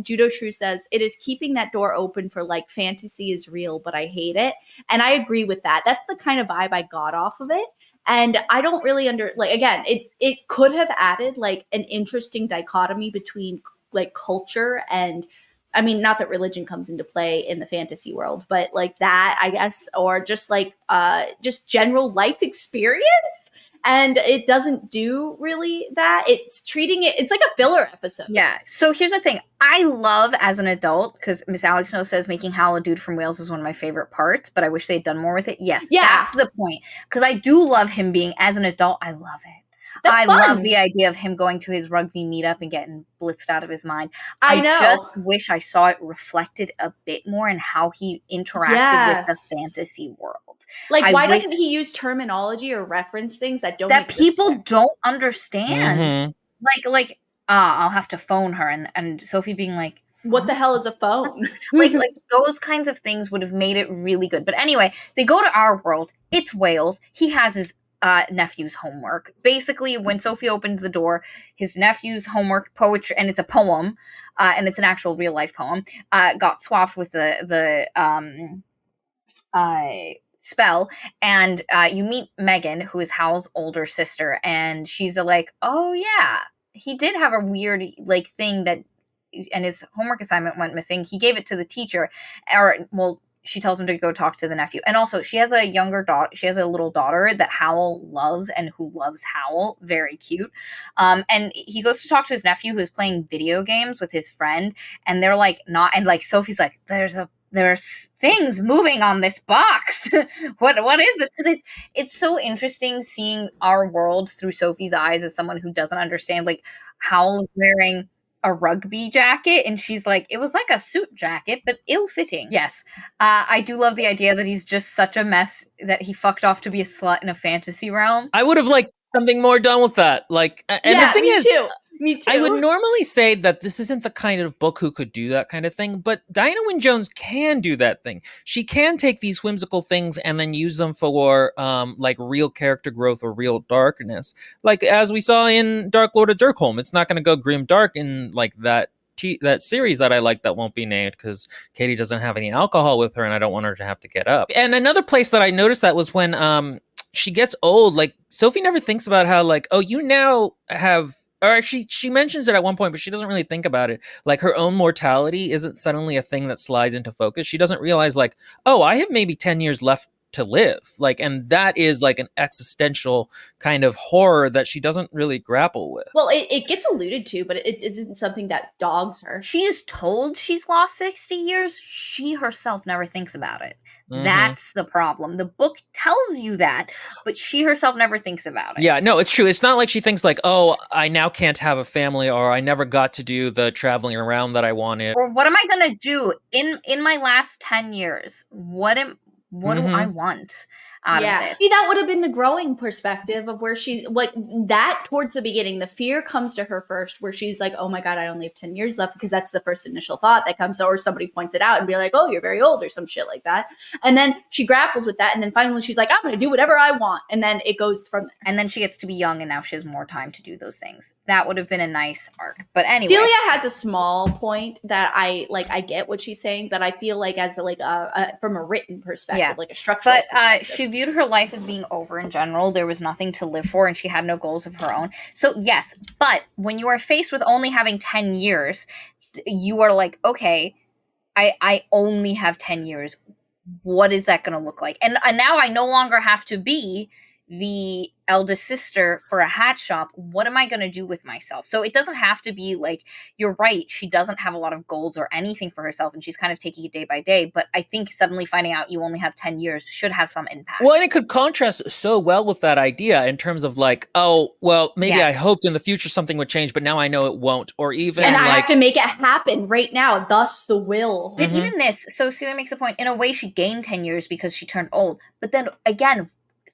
Judo Shrew says, it is keeping that door open for like fantasy is real, but I hate it. And I agree with that. That's the kind of vibe I got off of it. And I don't really again, it could have added like an interesting dichotomy between like culture and I mean, not that religion comes into play in the fantasy world, but like that, I guess, or just like just general life experience. And it doesn't do really that. It's treating it's like a filler episode. Yeah. So here's the thing. I love as an adult, because Miss Alex Snow says making Howl a dude from Wales was one of my favorite parts, but I wish they had done more with it. Yes, Yeah. that's the point. Because I do love him being, as an adult, I love it. That's fun. Love the idea of him going to his rugby meetup and getting blitzed out of his mind. I know. Just wish I saw it reflected a bit more in how he interacted with the fantasy world. Like, why doesn't he use terminology or reference things that people don't understand? Mm-hmm. Like, I'll have to phone her, and Sophie being like, what the hell is a phone? like those kinds of things would have made it really good. But anyway, they go to our world. It's Wales. He has his nephew's homework. Basically, when Sophie opens the door, his nephew's homework poetry, and it's a poem, and it's an actual real life poem, got swapped with the spell, and you meet Megan, who is Howl's older sister, and she's like, oh yeah, he did have a weird like thing that, and his homework assignment went missing. He gave it to the teacher, she tells him to go talk to the nephew. And also, she has a younger daughter. She has a little daughter that Howl loves and who loves Howl. Very cute. And he goes to talk to his nephew who's playing video games with his friend. And they're like, not, and like Sophie's like, there's things moving on this box. What is this? Because it's so interesting seeing our world through Sophie's eyes as someone who doesn't understand. Like, Howl's wearing a rugby jacket, and she's like, it was like a suit jacket, but ill-fitting. Yes. I do love the idea that he's just such a mess that he fucked off to be a slut in a fantasy realm. I would have liked something more done with that. Like, and the thing is, Me too. I would normally say that this isn't the kind of book who could do that kind of thing, but Dianna Wynne Jones can do that thing. She can take these whimsical things and then use them for like real character growth or real darkness. Like as we saw in Dark Lord of Dirkholm, it's not going to go grim dark in like that series that I like that won't be named because Katie doesn't have any alcohol with her and I don't want her to have to get up. And another place that I noticed that was when she gets old, like Sophie never thinks about how like, oh, you now have, or actually she mentions it at one point, but she doesn't really think about it. Like her own mortality isn't suddenly a thing that slides into focus. She doesn't realize like, oh, I have maybe 10 years left to live. Like, and that is like an existential kind of horror that she doesn't really grapple with. Well, it gets alluded to, but it isn't something that dogs her. She is told she's lost 60 years. She herself never thinks about it. Mm-hmm. That's the problem. The book tells you that, but she herself never thinks about it. Yeah, no, it's true. It's not like she thinks like, oh, I now can't have a family, or I never got to do the traveling around that I wanted. Or what am I going to do in my last 10 years? What do I want out of this? See, that would have been the growing perspective of where she's like that towards the beginning. The fear comes to her first where she's like, oh my God, I only have 10 years left, because that's the first initial thought that comes, or somebody points it out and be like, oh, you're very old or some shit like that. And then she grapples with that. And then finally she's like, I'm going to do whatever I want. And then it goes from there. And then she gets to be young and now she has more time to do those things. That would have been a nice arc. But anyway. Celia has a small point that I get what she's saying, but I feel like as from a written perspective, like a structural perspective. She viewed her life as being over in general. There was nothing to live for and she had no goals of her own. So yes, but when you are faced with only having 10 years, you are like, okay, I only have 10 years. What is that going to look like? And now I no longer have to be the eldest sister for a hat shop. What am I going to do with myself? So it doesn't have to be like, you're right, she doesn't have a lot of goals or anything for herself and she's kind of taking it day by day, but I think suddenly finding out you only have 10 years should have some impact. Well, and it could contrast so well with that idea in terms of like, oh, well, maybe I hoped in the future something would change, but now I know it won't. Or even and I have to make it happen right now, thus the will. But even this, so Celia makes a point, in a way she gained 10 years because she turned old, but then again,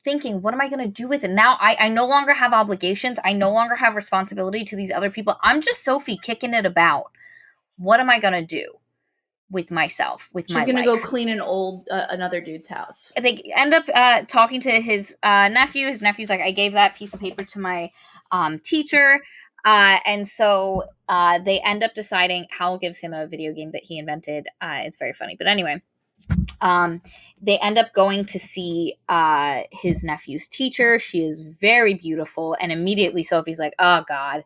thinking, what am I going to do with it? Now I no longer have obligations. I no longer have responsibility to these other people. I'm just Sophie kicking it about. What am I going to do with myself, with my life? She's going to go clean an old, another dude's house. They end up talking to his nephew. His nephew's like, I gave that piece of paper to my teacher. And so they end up deciding, Howl gives him a video game that he invented. It's very funny. But anyway. They end up going to see his nephew's teacher. She is very beautiful, and immediately Sophie's like, oh God,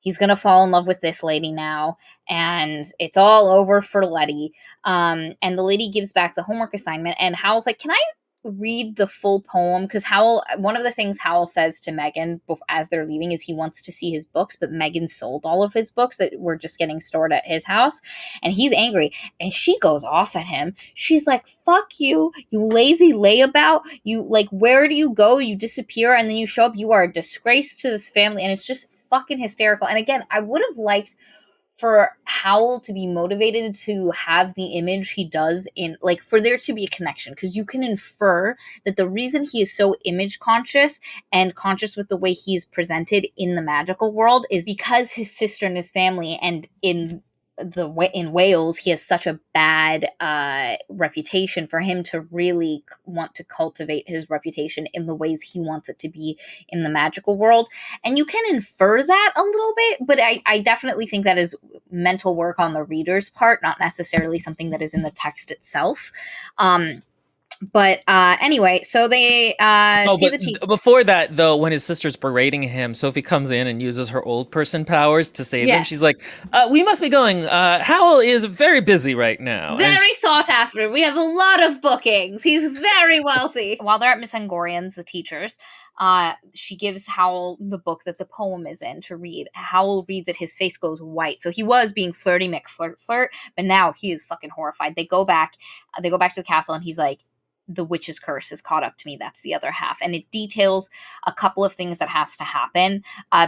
He's gonna fall in love with this lady now, and it's all over for Letty. And the lady gives back the homework assignment, and Howl's like, "Can I read the full poem?" Because one of the things Howl says to Megan as they're leaving is he wants to see his books, but Megan sold all of his books that were just getting stored at his house, and he's angry, and she goes off at him. She's like, "Fuck you, you lazy layabout, you, like, where do you go? You disappear and then you show up, you are a disgrace to this family." And it's just fucking hysterical. And again, I would have liked for Howl to be motivated to have the image he does, in, like, for there to be a connection, because you can infer that the reason he is so image conscious and conscious with the way he is presented in the magical world is because his sister and his family, and in Wales he has such a bad reputation, for him to really want to cultivate his reputation in the ways he wants it to be in the magical world. And you can infer that a little bit, but I definitely think that is mental work on the reader's part, not necessarily something that is in the text itself. But anyway, so they see the teacher. Before that, though, when his sister's berating him, Sophie comes in and uses her old person powers to save him. She's like, "We must be going. Howl is very busy right now. Very sought after. We have a lot of bookings. He's very wealthy." While they're at Miss Angorian's, the teachers, she gives Howl the book that the poem is in to read. Howl reads it, his face goes white. So he was being flirty McFlirt, but now he is fucking horrified. They go back to the castle, and he's like, "The witch's curse has caught up to me. That's the other half." And it details a couple of things that has to happen.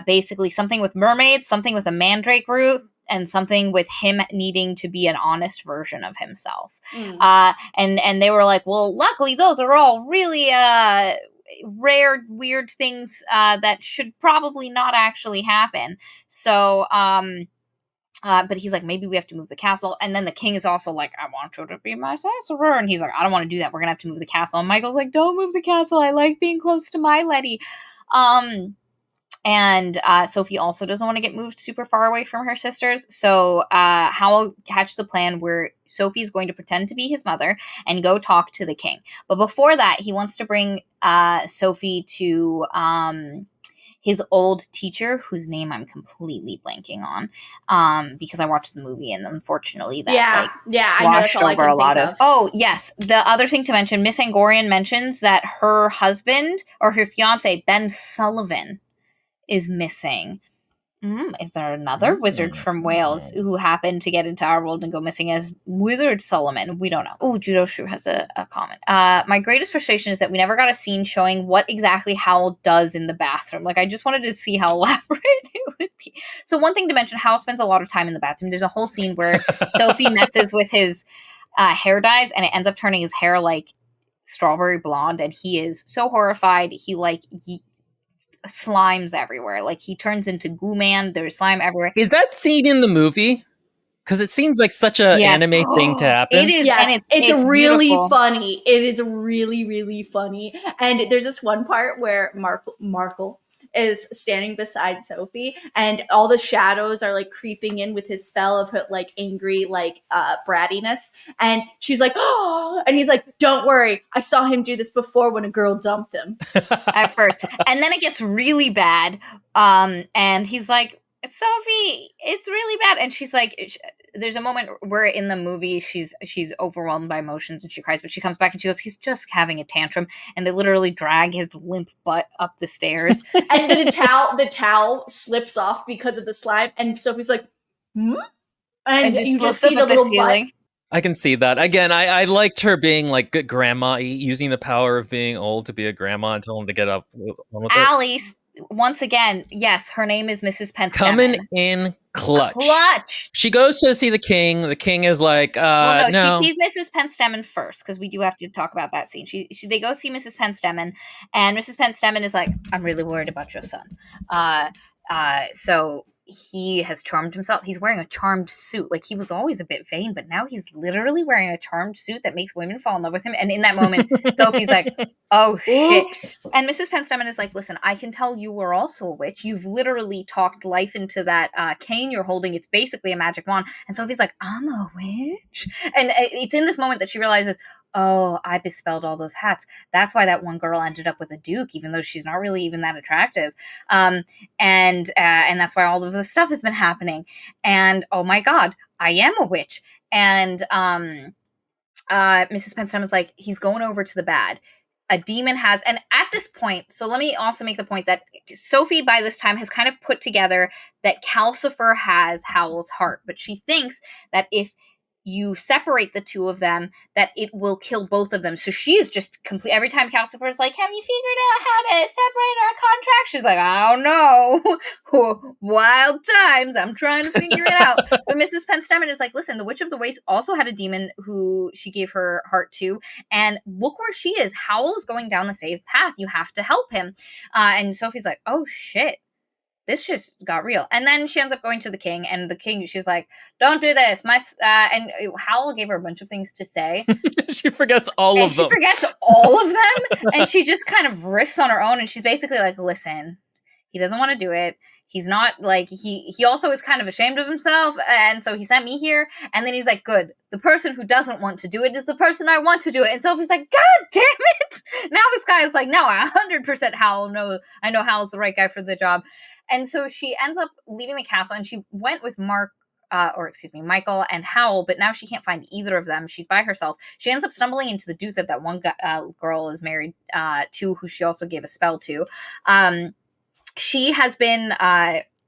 Basically something with mermaids, something with a mandrake root, and something with him needing to be an honest version of himself. And they were like, "Well, luckily those are all really rare, weird things that should probably not actually happen." So but he's like, "Maybe we have to move the castle." And then the king is also like, "I want you to be my sorcerer." And he's like, "I don't want to do that. We're going to have to move the castle." And Michael's like, "Don't move the castle. I like being close to my Letty." And Sophie also doesn't want to get moved super far away from her sisters. So Howl hatches a plan where Sophie's going to pretend to be his mother and go talk to the king. But before that, he wants to bring Sophie to his old teacher, whose name I'm completely blanking on, because I watched the movie and unfortunately that I know that's all I can think of. Oh yes, the other thing to mention, Miss Angorian mentions that her husband, or her fiance, Ben Sullivan, is missing. Is there another wizard from Wales who happened to get into our world and go missing as Wizard Solomon? We don't know. Oh, Judo Shrew has a comment. My greatest frustration is that we never got a scene showing what exactly Howl does in the bathroom. Like, I just wanted to see how elaborate it would be. So one thing to mention, Howl spends a lot of time in the bathroom. There's a whole scene where Sophie messes with his hair dyes, and it ends up turning his hair like strawberry blonde, and he is so horrified. He slimes everywhere. Like, he turns into Goo Man. There's slime everywhere. Is that scene in the movie? Because it seems like such an anime thing to happen. It is, yes, and it's really beautiful. funny. It is really, really funny. And there's this one part where Markle is standing beside Sophie, and all the shadows are like creeping in with his spell of her, like, angry, like, brattiness. And she's like, "Oh," and he's like, "Don't worry, I saw him do this before when a girl dumped him." At first, and then it gets really bad. And he's like, "Sophie, it's really bad." And she's like, there's a moment where in the movie she's overwhelmed by emotions and she cries, but she comes back and she goes, "He's just having a tantrum." And they literally drag his limp butt up the stairs. And the towel slips off because of the slime, and Sophie's like, "Hmm?" And you just see the little butt. I can see that. Again, I liked her being like good grandma, using the power of being old to be a grandma and tell him to get up. Allie, once again, yes, her name is Mrs. Pentstemon. Coming in clutch. She goes to see the king. The king is like, no. She sees Mrs. Pentstemon first, because we do have to talk about that scene. They go see Mrs. Pentstemon, and Mrs. Pentstemon is like, "I'm really worried about your son." So he has charmed himself. He's wearing a charmed suit. Like, he was always a bit vain, but now he's literally wearing a charmed suit that makes women fall in love with him. And in that moment, Sophie's like, "Oh, shit." Oops. And Mrs. Pentstemon is like, "Listen, I can tell you were also a witch. You've literally talked life into that cane you're holding. It's basically a magic wand." And Sophie's like, "I'm a witch?" And it's in this moment that she realizes, oh, I bespelled all those hats. That's why that one girl ended up with a duke, even though she's not really even that attractive. And that's why all of this stuff has been happening. And oh my God, I am a witch. And Mrs. Penstemmon's like, he's going over to the bad. A demon has, and at this point, so let me also make the point that Sophie by this time has kind of put together that Calcifer has Howl's heart, but she thinks that if you separate the two of them, that it will kill both of them. So she is just complete. Every time Calcifer is like, have you figured out how to separate our contract? She's like, I don't know. Wild times. I'm trying to figure it out. But Mrs. Penstemon is like, listen, the Witch of the Waste also had a demon who she gave her heart to. And look where she is. Howl is going down the safe path. You have to help him. And Sophie's like, oh shit. This just got real. And then she ends up going to the king, and the king, she's like, don't do this. And Howl gave her a bunch of things to say. She forgets all of them. She forgets all of them, and she just kind of riffs on her own, and she's basically like, listen, he doesn't want to do it. He's not, like, he also is kind of ashamed of himself, and so he sent me here, and then he's like, good, the person who doesn't want to do it is the person I want to do it, and Sophie's like, God damn it! Now this guy is like, no, 100% Howl, no, I know Howl's the right guy for the job, and so she ends up leaving the castle, and she went with Michael and Howl, but now she can't find either of them. She's by herself. She ends up stumbling into the duke that one girl is married to, who she also gave a spell to. She has been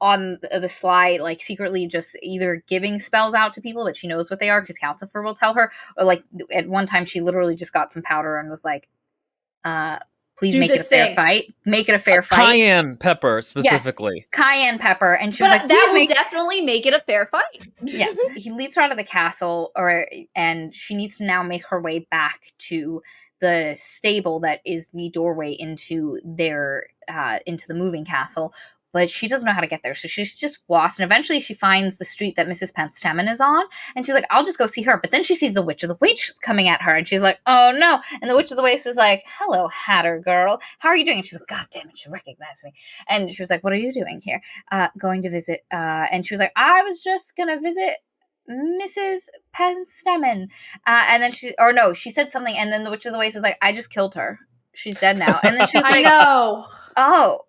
on the sly, like secretly just either giving spells out to people that she knows what they are because Calcifer will tell her, or like at one time she literally just got some powder and was like, please make it a fair fight. Make it a fair fight. Cayenne pepper, specifically. Yes, cayenne pepper. And she was like, that will definitely make it a fair fight. Yes. He leads her out of the castle, and she needs to now make her way back to the stable that is the doorway into their into the moving castle, but she doesn't know how to get there, so she's just lost. And eventually she finds the street that Mrs. Penstemon is on, and she's like, I'll just go see her. But then she sees the Witch of the Waste coming at her, and she's like, oh no. And the Witch of the Waste is like, hello, Hatter girl, how are you doing? And she's like, God damn it, she recognized me. And she was like, what are you doing here? Going to visit. And she was like, I was just gonna visit Mrs. Penstemon. And then she said something, and then the Witch of the Waste is like, I just killed her. She's dead now. And then she was like, I know. Oh,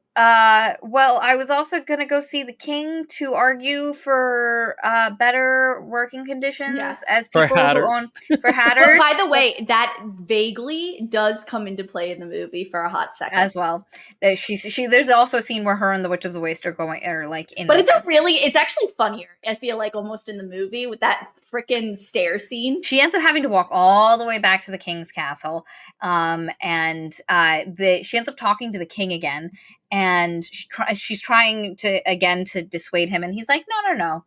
well, I was also going to go see the king to argue for better working conditions as people who own for hatters. By the way, that vaguely does come into play in the movie for a hot second as well. There's also a scene where her and the Witch of the Waste are going, or like in. But it's actually funnier. I feel like almost in the movie with that freaking stair scene. She ends up having to walk all the way back to the king's castle, and she ends up talking to the king again. And she's trying to dissuade him, and he's like, no,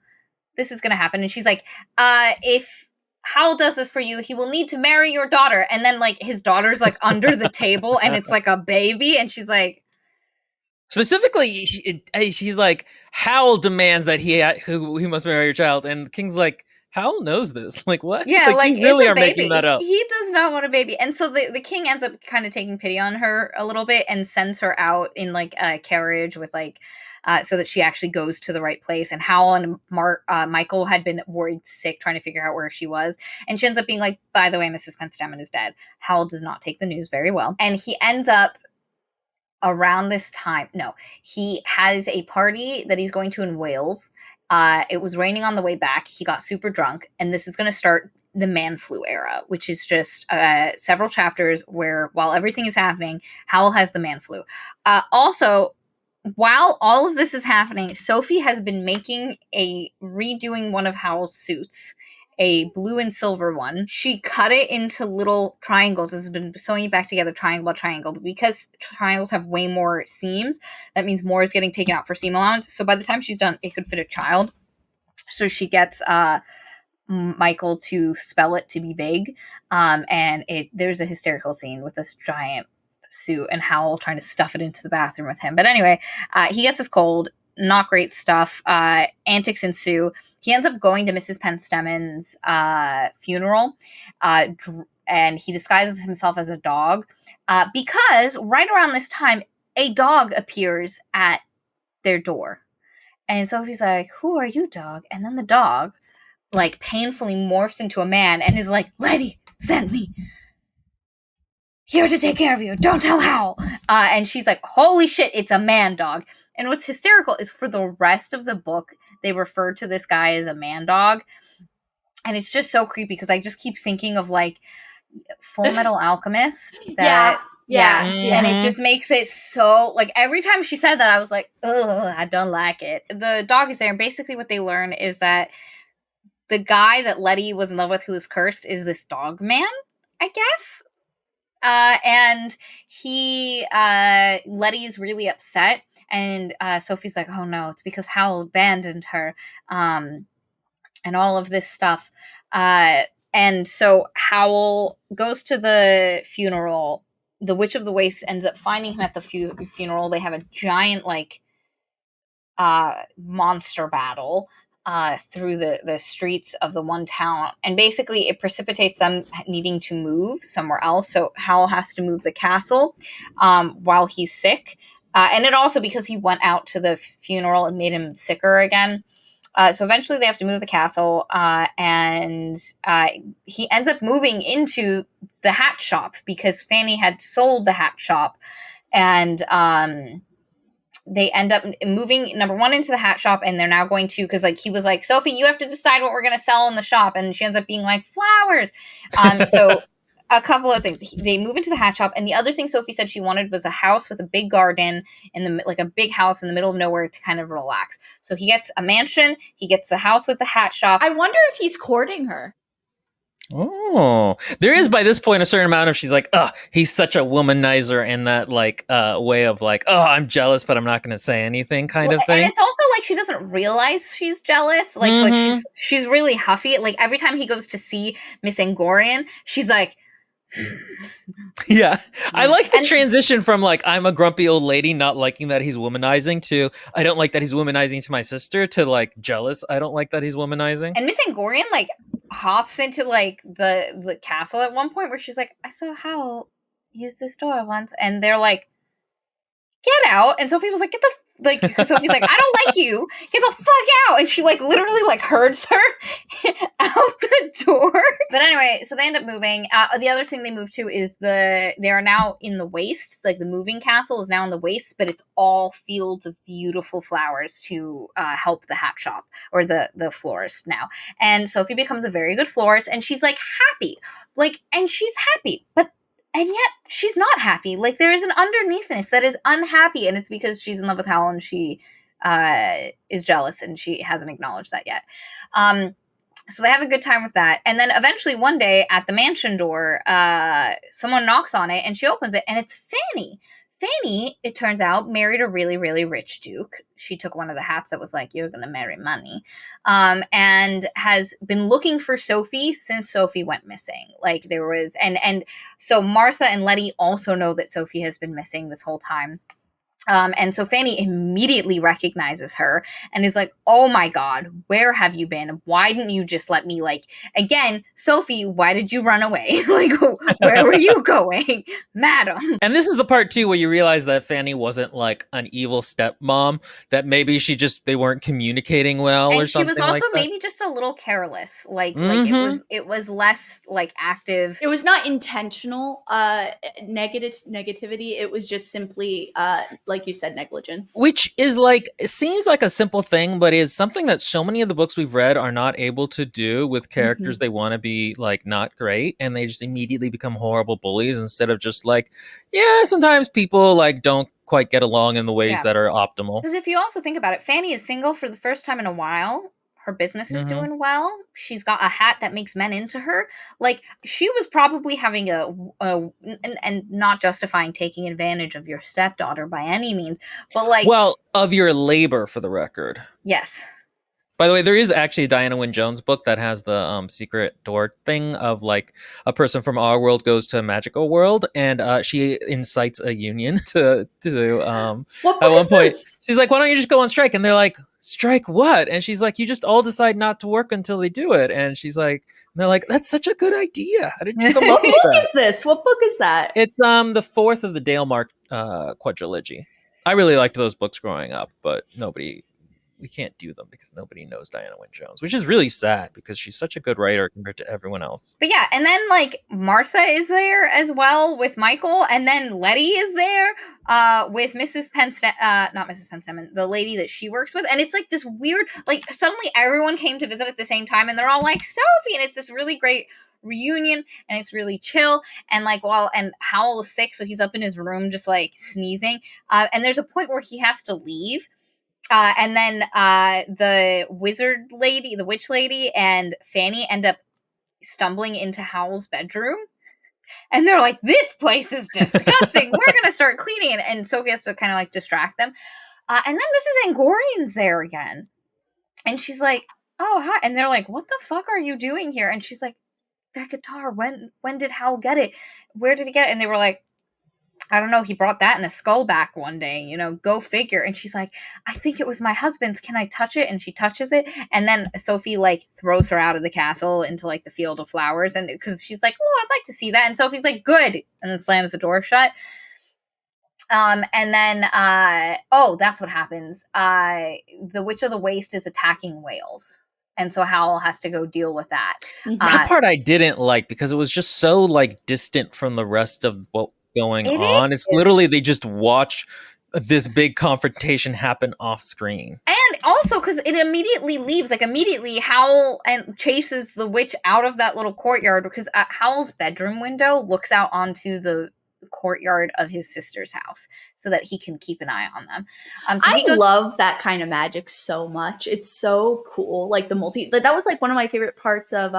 this is gonna happen. And she's like, if Howl does this for you, he will need to marry your daughter. And then like his daughter's like under the table, and it's like a baby, and she's like, specifically, she's like, Howl demands that he must marry your child, and the king's like, Howl knows this. Like, what? Yeah, like you really are making that up. He does not want a baby. And so the king ends up kind of taking pity on her a little bit and sends her out in like a carriage with like so that she actually goes to the right place. And Howl and Michael had been worried sick trying to figure out where she was. And she ends up being like, by the way, Mrs. Penstemon is dead. Howl does not take the news very well. And he ends up around this time. No, he has a party that he's going to in Wales. It was raining on the way back. He got super drunk, and this is going to start the man flu era, which is just several chapters where, while everything is happening, Howl has the man flu. Also, while all of this is happening, Sophie has been redoing one of Howl's suits, a blue and silver one. She cut it into little triangles. Has been sewing it back together, triangle by triangle. But because triangles have way more seams, that means more is getting taken out for seam allowance. So by the time she's done, it could fit a child. So she gets Michael to spell it to be big. And there's a hysterical scene with this giant suit and Howl trying to stuff it into the bathroom with him. But anyway, he gets his cold. Not great stuff. Antics ensue. He ends up going to Mrs. Penstemon's funeral, and he disguises himself as a dog because right around this time, a dog appears at their door. And Sophie's like, who are you, dog? And then the dog, like, painfully morphs into a man and is like, Letty sent me. here to take care of you. Don't tell Howl. And she's like, holy shit, it's a man dog. And what's hysterical is for the rest of the book, they refer to this guy as a man dog. And it's just so creepy because I just keep thinking of like Full Metal Alchemist. Yeah. And it just makes it so, like, every time she said that, I was like, ugh, I don't like it. The dog is there, and basically what they learn is that the guy that Letty was in love with who was cursed is this dog man, I guess. And Letty's really upset, and Sophie's like, oh no, it's because Howl abandoned her, and all of this stuff. And so Howl goes to the funeral. The Witch of the Waste ends up finding him at the funeral. They have a giant, like, monster battle through the streets of the one town. And basically it precipitates them needing to move somewhere else. So Howl has to move the castle while he's sick. And it also, because he went out to the funeral, it made him sicker again. So eventually they have to move the castle, and he ends up moving into the hat shop because Fanny had sold the hat shop, and they end up moving, number one, into the hat shop, and they're now going to, because like he was like, Sophie, you have to decide what we're going to sell in the shop, and she ends up being like, flowers. So a couple of things. They move into the hat shop, and the other thing Sophie said she wanted was a house with a big garden like a big house in the middle of nowhere to kind of relax. So he gets a mansion, he gets the house with the hat shop. I wonder if he's courting her. Oh, there is by this point a certain amount of she's like, oh, he's such a womanizer in that like way of like, oh, I'm jealous, but I'm not going to say anything kind of thing. And it's also like she doesn't realize she's jealous. Like she's really huffy. Like every time he goes to see Miss Angorian, she's like, yeah, I like the transition from like I'm a grumpy old lady not liking that he's womanizing to I don't like that he's womanizing to my sister to like jealous. I don't like that he's womanizing. And Miss Angorian like hops into like the castle at one point where she's like, I saw Howl use this door once, and they're like, get out. And Sophie was like, Sophie's like, I don't like you. Get the fuck out. And she like literally like herds her out the door. But anyway, so they end up moving. The other thing they move to is they are now in the wastes. Like the moving castle is now in the wastes, but it's all fields of beautiful flowers to help the hat shop or the florist now. And Sophie becomes a very good florist, and she's like happy. And she's happy, and yet she's not happy. Like there is an underneathness that is unhappy, and it's because she's in love with Howl and she is jealous, and she hasn't acknowledged that yet. So they have a good time with that. And then eventually one day at the mansion door, someone knocks on it, and she opens it, and it's Fanny. Fanny, it turns out, married a really, really rich duke. She took one of the hats that was like, you're going to marry money. And has been looking for Sophie since Sophie went missing. Like there was, and so Martha and Letty also know that Sophie has been missing this whole time. And so Fanny immediately recognizes her and is like, oh my God, where have you been? Why didn't you just let me, like, again, Sophie, why did you run away? Like, where were you going, madam? And this is the part too where you realize that Fanny wasn't like an evil stepmom, that maybe they weren't communicating well, and or something like that. And she was also maybe just a little careless. Like it was less like active. It was not intentional negativity. It was just simply like you said, negligence. Which is like, it seems like a simple thing, but is something that so many of the books we've read are not able to do with characters they want to be like not great, and they just immediately become horrible bullies instead of just like, yeah, sometimes people like don't quite get along in the ways that are optimal. Because if you also think about it, Fanny is single for the first time in a while. Her business is doing well. She's got a hat that makes men into her. Like, she was probably having and not justifying taking advantage of your stepdaughter by any means, but like, well, of your labor, for the record. Yes. By the way, there is actually a Diana Wynne Jones book that has the secret door thing of like a person from our world goes to a magical world, and she incites a union to what at one point this? She's like, why don't you just go on strike? And they're like, strike what? And she's like, you just all decide not to work until they do it. And she's like, and they're like, that's such a good idea. How did you come up with What book that? is this? What book is that? It's the fourth of the Dale Mark quadrilogy. I really liked those books growing up, but nobody we can't do them because nobody knows Diana Wynne Jones, which is really sad because she's such a good writer compared to everyone else. But yeah, and then like Martha is there as well with Michael, and then Letty is there with Mrs. not Mrs. Penstemon, the lady that she works with, and it's like this weird, like suddenly everyone came to visit at the same time, and they're all like Sophie, and it's this really great reunion, and it's really chill, and like and Howl is sick, so he's up in his room just like sneezing, and there's a point where he has to leave. And then the wizard lady, the witch lady, and Fanny end up stumbling into Howl's bedroom. And they're like, this place is disgusting. We're going to start cleaning it. And Sophie has to kind of like distract them. And then Mrs. Angorian's there again. And she's like, oh, hi. And they're like, what the fuck are you doing here? And she's like, that guitar, when did Howl get it? Where did he get it? And they were like, I don't know, he brought that in a skull back one day, you know, go figure. And she's like, I think it was my husband's. Can I touch it? And she touches it. And then Sophie like throws her out of the castle into like the field of flowers. And because she's like, oh, I'd like to see that. And Sophie's like, good. And then slams the door shut. And then, that's what happens. The Witch of the Waste is attacking whales. And so Howl has to go deal with that. That part I didn't like because it was just so like distant from the rest of what going on. It's literally they just watch this big confrontation happen off screen. And also because it immediately leaves, like immediately Howl and chases the witch out of that little courtyard because Howl's bedroom window looks out onto the courtyard of his sister's house so that he can keep an eye on them. I love that kind of magic so much. It's so cool. Like that was like one of my favorite parts of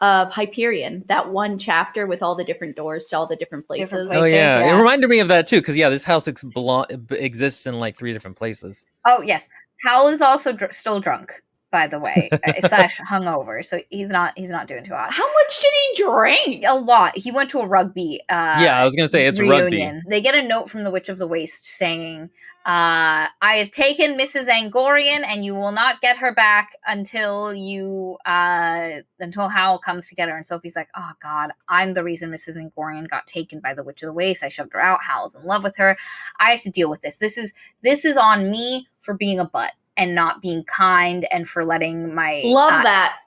Hyperion, that one chapter with all the different doors to all the different places. Oh yeah. It reminded me of that too, because this house exists in like 3 different places. Oh yes, Howl is also still drunk, by the way, / hungover, so he's not doing too hot. How much did he drink? A lot. He went to a rugby. I was gonna say it's reunion. Rugby. They get a note from the Witch of the Waste saying, I have taken Mrs. Angorian and you will not get her back until Howl comes to get her. And Sophie's like, oh God, I'm the reason Mrs. Angorian got taken by the Witch of the Waste. I shoved her out. Howl's in love with her. I have to deal with this. This is on me for being a butt and not being kind and for letting my...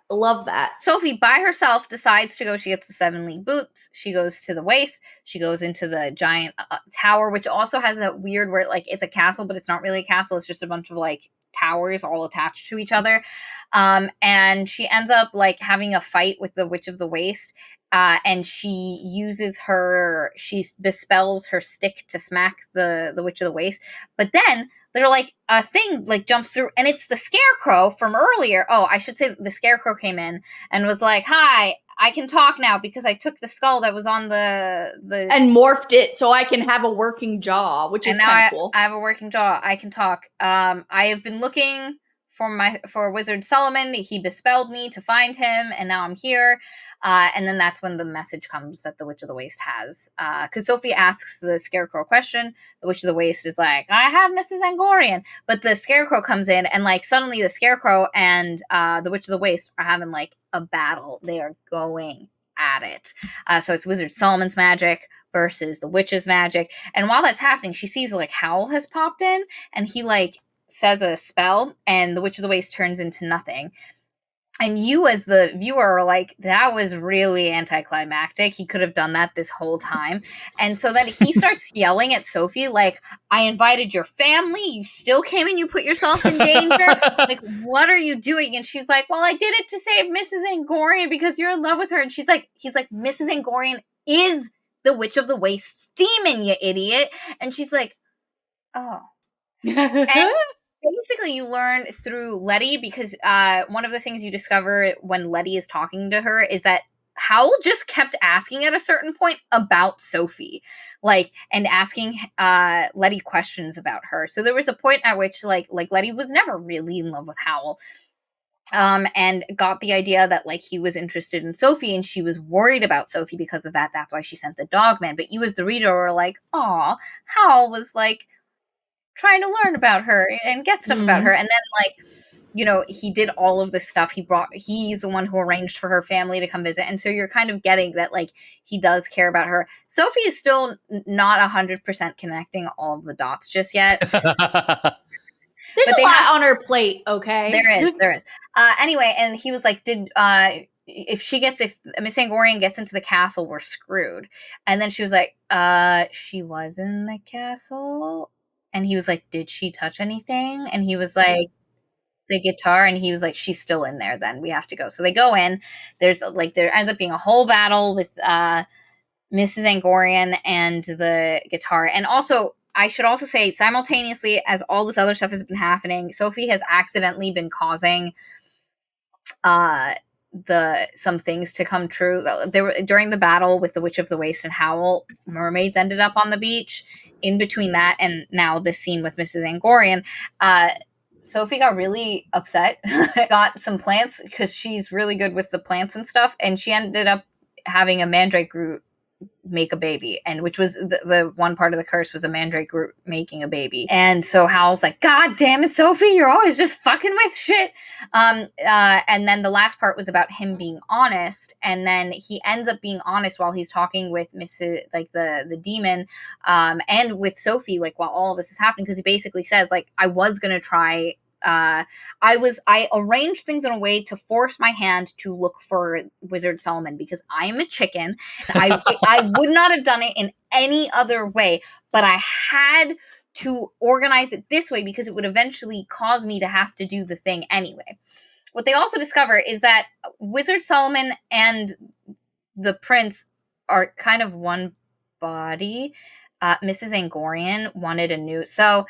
Love that. Sophie, by herself, decides to go. She gets the 7 league boots. She goes to the waste. She goes into the giant tower, which also has that weird where like it's a castle, but it's not really a castle. It's just a bunch of like towers all attached to each other. And she ends up like having a fight with the Witch of the Waste. And she bespells her stick to smack the Witch of the Waste. But then they're like a thing like jumps through, and it's the Scarecrow from earlier. Oh, I should say the Scarecrow came in and was like, "Hi, I can talk now because I took the skull that was on the and morphed it so I can have a working jaw, which is kind of cool. I have a working jaw. I can talk. I have been looking for Wizard Solomon. He bespelled me to find him, and now I'm here." And then that's when the message comes that the Witch of the Waste has. Because Sophie asks the Scarecrow a question. The Witch of the Waste is like, I have Mrs. Angorian. But the Scarecrow comes in, and like suddenly the Scarecrow and the Witch of the Waste are having like a battle. They are going at it. So it's Wizard Solomon's magic versus the witch's magic. And while that's happening, she sees like Howl has popped in, and he like says a spell, and the Witch of the Waste turns into nothing. And you as the viewer are like, that was really anticlimactic. He could have done that this whole time. And so then he starts yelling at Sophie, like, I invited your family. You still came and you put yourself in danger. Like, what are you doing? And she's like, well, I did it to save Mrs. Angorian because you're in love with her. And he's like, Mrs. Angorian is the Witch of the Waste's demon, you idiot. And she's like, oh. And basically, you learn through Letty, because one of the things you discover when Letty is talking to her is that Howl just kept asking at a certain point about Sophie, like, and asking Letty questions about her. So there was a point at which, like Letty was never really in love with Howl, and got the idea that like he was interested in Sophie, and she was worried about Sophie because of that. That's why she sent the dog man. But you as the reader were like, aw, Howl was like trying to learn about her and get stuff about her. And then like, you know, he did all of this stuff. He's the one who arranged for her family to come visit. And so you're kind of getting that like he does care about her. Sophie is still not 100% connecting all of the dots just yet. There's But a they lot have- on her plate, okay? There is. Anyway, and he was like, if Miss Angorian gets into the castle, we're screwed. And then she was like, she was in the castle? And he was like, did she touch anything? And he was like, the guitar. And he was like, she's still in there, then we have to go. So they go in. There ends up being a whole battle with Mrs. Angorian and the guitar. And also, I should also say, simultaneously, as all this other stuff has been happening, Sophie has accidentally been causing some things to come true. There were, during the battle with the Witch of the Waste and Howl, mermaids ended up on the beach. In between that and now this scene with Mrs. Angorian, Sophie got really upset, got some plants, because she's really good with the plants and stuff, and she ended up having a mandrake root make a baby, and which was the one part of the curse was a mandrake root making a baby. And so Howl's like, God damn it, Sophie, you're always just fucking with shit. And then the last part was about him being honest, and then he ends up being honest while he's talking with Mrs. like the demon, and with Sophie, like while all of this is happening, because he basically says like, I was gonna try I arranged things in a way to force my hand to look for Wizard Solomon, because I am a chicken. I would not have done it in any other way, but I had to organize it this way because it would eventually cause me to have to do the thing anyway. What they also discover is that Wizard Solomon and the prince are kind of one body. Mrs. Angorian wanted a new... So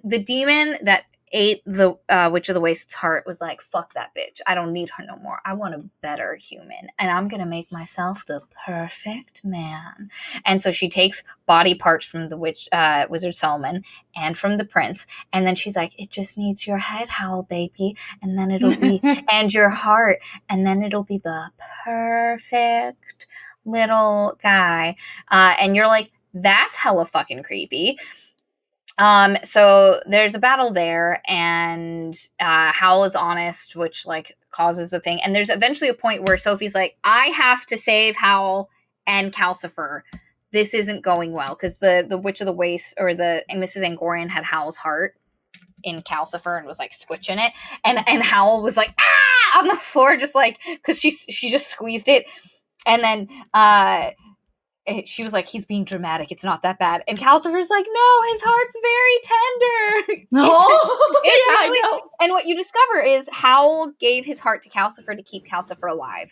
the demon that ate the Witch of the Waste's heart was like, fuck that bitch. I don't need her no more. I want a better human. And I'm going to make myself the perfect man. And so she takes body parts from the Wizard Solomon and from the prince. And then she's like, it just needs your head, Howl, baby. And then it'll be, and your heart. And then it'll be the perfect little guy. And you're like, that's hella fucking creepy. So there's a battle there, and Howl is honest, which like causes the thing. And there's eventually a point where Sophie's like, I have to save Howl and Calcifer. This isn't going well, because the Witch of the Waste, or the Mrs. Angorian, had Howl's heart in Calcifer and was like squitching it, and Howl was like, ah, on the floor, just like, because she just squeezed it. And then she was like, he's being dramatic, it's not that bad. And Calcifer's like, no, his heart's very tender. No. It's Yeah, really, I know. and what you discover is Howl gave his heart to Calcifer to keep Calcifer alive.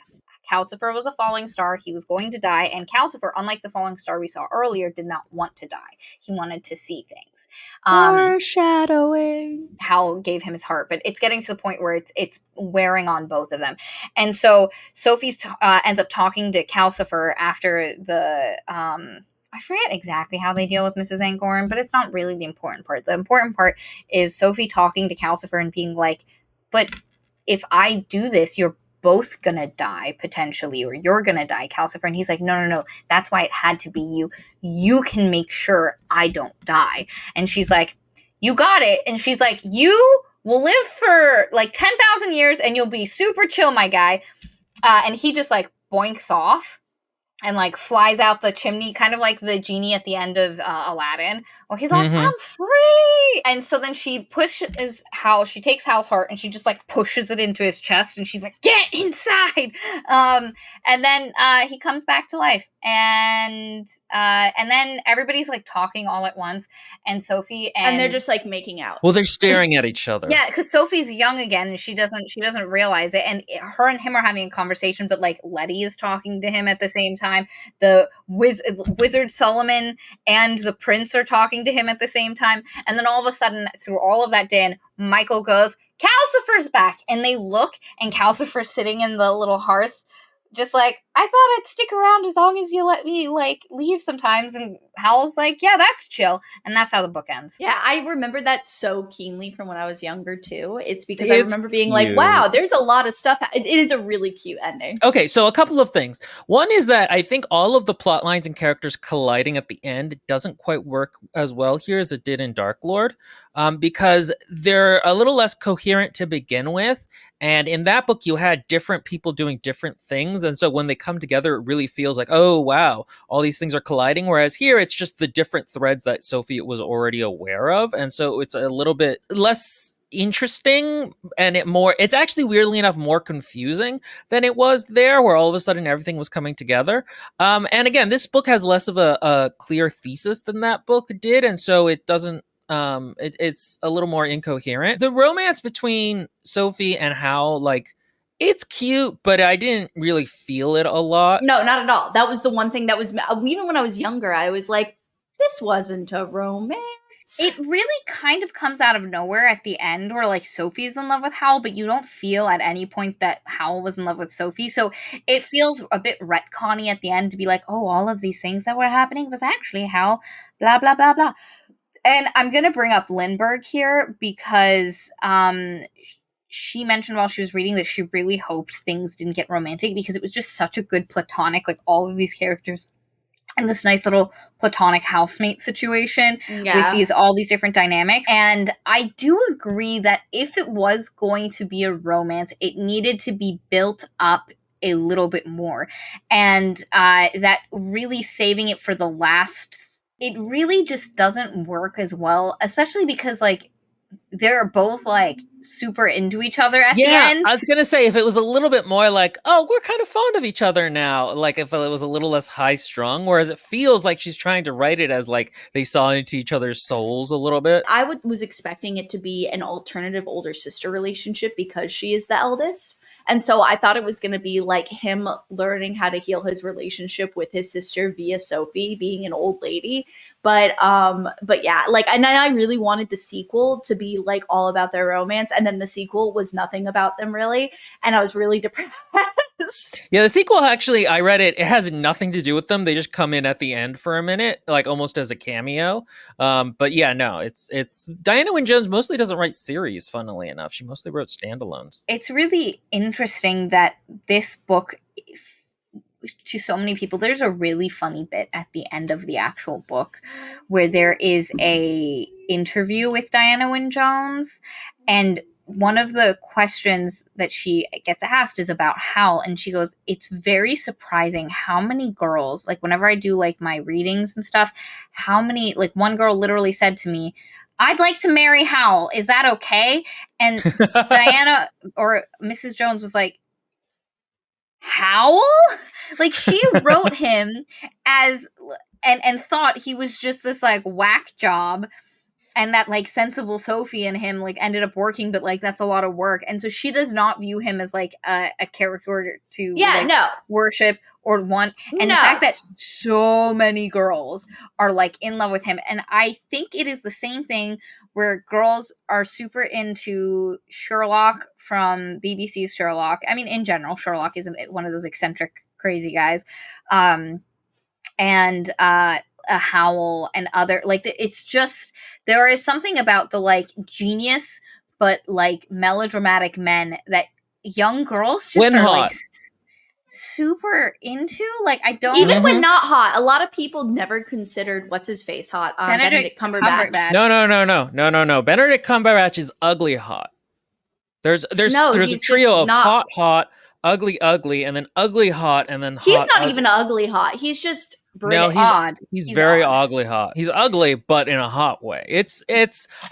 Calcifer was a falling star. He was going to die. And Calcifer, unlike the falling star we saw earlier, did not want to die. He wanted to see things. Foreshadowing. Howl gave him his heart, but it's getting to the point where it's wearing on both of them. And so Sophie ends up talking to Calcifer after the... I forget exactly how they deal with Mrs. Angorian, but it's not really the important part. The important part is Sophie talking to Calcifer and being like, but if I do this, you're both gonna die potentially, or you're gonna die, Calcifer. And he's like, no, that's why it had to be you. You can make sure I don't die. And she's like, you got it. And she's like, you will live for like 10,000 years and you'll be super chill, my guy. And he just like boinks off and like flies out the chimney, kind of like the genie at the end of Aladdin, where he's like, I'm free. And so then she pushes Howl, she takes Howl's heart and she just like pushes it into his chest, and she's like, get inside. And then he comes back to life, and then everybody's like talking all at once, and Sophie and they're just like making out. Well, they're staring at each other. Yeah, because Sophie's young again, and she doesn't realize it. And her and him are having a conversation, but like Letty is talking to him at the same time. The Wizard Solomon and the prince are talking to him at the same time. And then all of a sudden, through all of that din, Michael goes, Calcifer's back. And they look, and Calcifer's sitting in the little hearth, just like, I thought I'd stick around as long as you let me like leave sometimes. And Howl's like, yeah, that's chill. And that's how the book ends. Yeah, I remember that so keenly from when I was younger too. It's because I It's remember being cute. like, wow, there's a lot of stuff. It is a really cute ending. Okay, so a couple of things. One is that I think all of the plot lines and characters colliding at the end doesn't quite work as well here as it did in Dark Lord, because they're a little less coherent to begin with. And in that book, you had different people doing different things. And so when they come together, it really feels like, oh, wow, all these things are colliding. Whereas here, it's just the different threads that Sophie was already aware of. And so it's a little bit less interesting and it's actually weirdly enough more confusing than it was there, where all of a sudden everything was coming together. And again, this book has less of a clear thesis than that book did. And so it doesn't it's a little more incoherent. The romance between Sophie and Howl, like, it's cute, but I didn't really feel it a lot. No, not at all. That was the one thing that was, even when I was younger, I was like, this wasn't a romance. It really kind of comes out of nowhere at the end, where like Sophie's in love with Howl, but you don't feel at any point that Howl was in love with Sophie. So it feels a bit retconny at the end to be like, oh, all of these things that were happening was actually Howl, blah, blah, blah, blah. And I'm going to bring up Lindbergh here because she mentioned while she was reading that she really hoped things didn't get romantic because it was just such a good platonic, like all of these characters and this nice little platonic housemate situation with all these different dynamics. And I do agree that if it was going to be a romance, it needed to be built up a little bit more. And that really saving it for the last, it really just doesn't work as well, especially because like they're both like super into each other at the end. I was gonna say, if it was a little bit more like, oh, we're kind of fond of each other now, like if it was a little less high strung, whereas it feels like she's trying to write it as like they saw into each other's souls a little bit. I was expecting it to be an alternative older sister relationship because she is the eldest. And so I thought it was going to be like him learning how to heal his relationship with his sister via Sophie being an old lady. But yeah, like, and I really wanted the sequel to be like all about their romance. And then the sequel was nothing about them really. And I was really depressed. Yeah, the sequel, actually, I read it. It has nothing to do with them. They just come in at the end for a minute, like almost as a cameo. But yeah, no, it's Dianna Wynne Jones mostly doesn't write series, funnily enough. She mostly wrote standalones. It's really interesting that this book, to so many people, there's a really funny bit at the end of the actual book where there is a interview with Dianna Wynne Jones, and one of the questions that she gets asked is about Howl, and she goes, it's very surprising how many girls, like whenever I do like my readings and stuff, how many, like one girl literally said to me, I'd like to marry Howl. Is that okay? And Dianna or Mrs. Jones was like, Howl? Like she wrote him as and thought he was just this like whack job, and that like sensible Sophie and him like ended up working, but like that's a lot of work. And so she does not view him as like a character to worship or want. And the fact that so many girls are like in love with him, and I think it is the same thing where girls are super into Sherlock from BBC's Sherlock. I mean, in general, Sherlock isn't one of those eccentric, crazy guys. And a Howl and other, like, it's just, there is something about the like genius but like melodramatic men that young girls just are like super into. Like, I don't even when not hot, a lot of people never considered what's his face hot. Benedict Cumberbatch. No. Benedict Cumberbatch is ugly hot. There's a trio of hot, ugly, and then ugly hot, and then hot. He's not even ugly hot. He's just British. No, he's very ugly hot. He's ugly, but in a hot way. It's.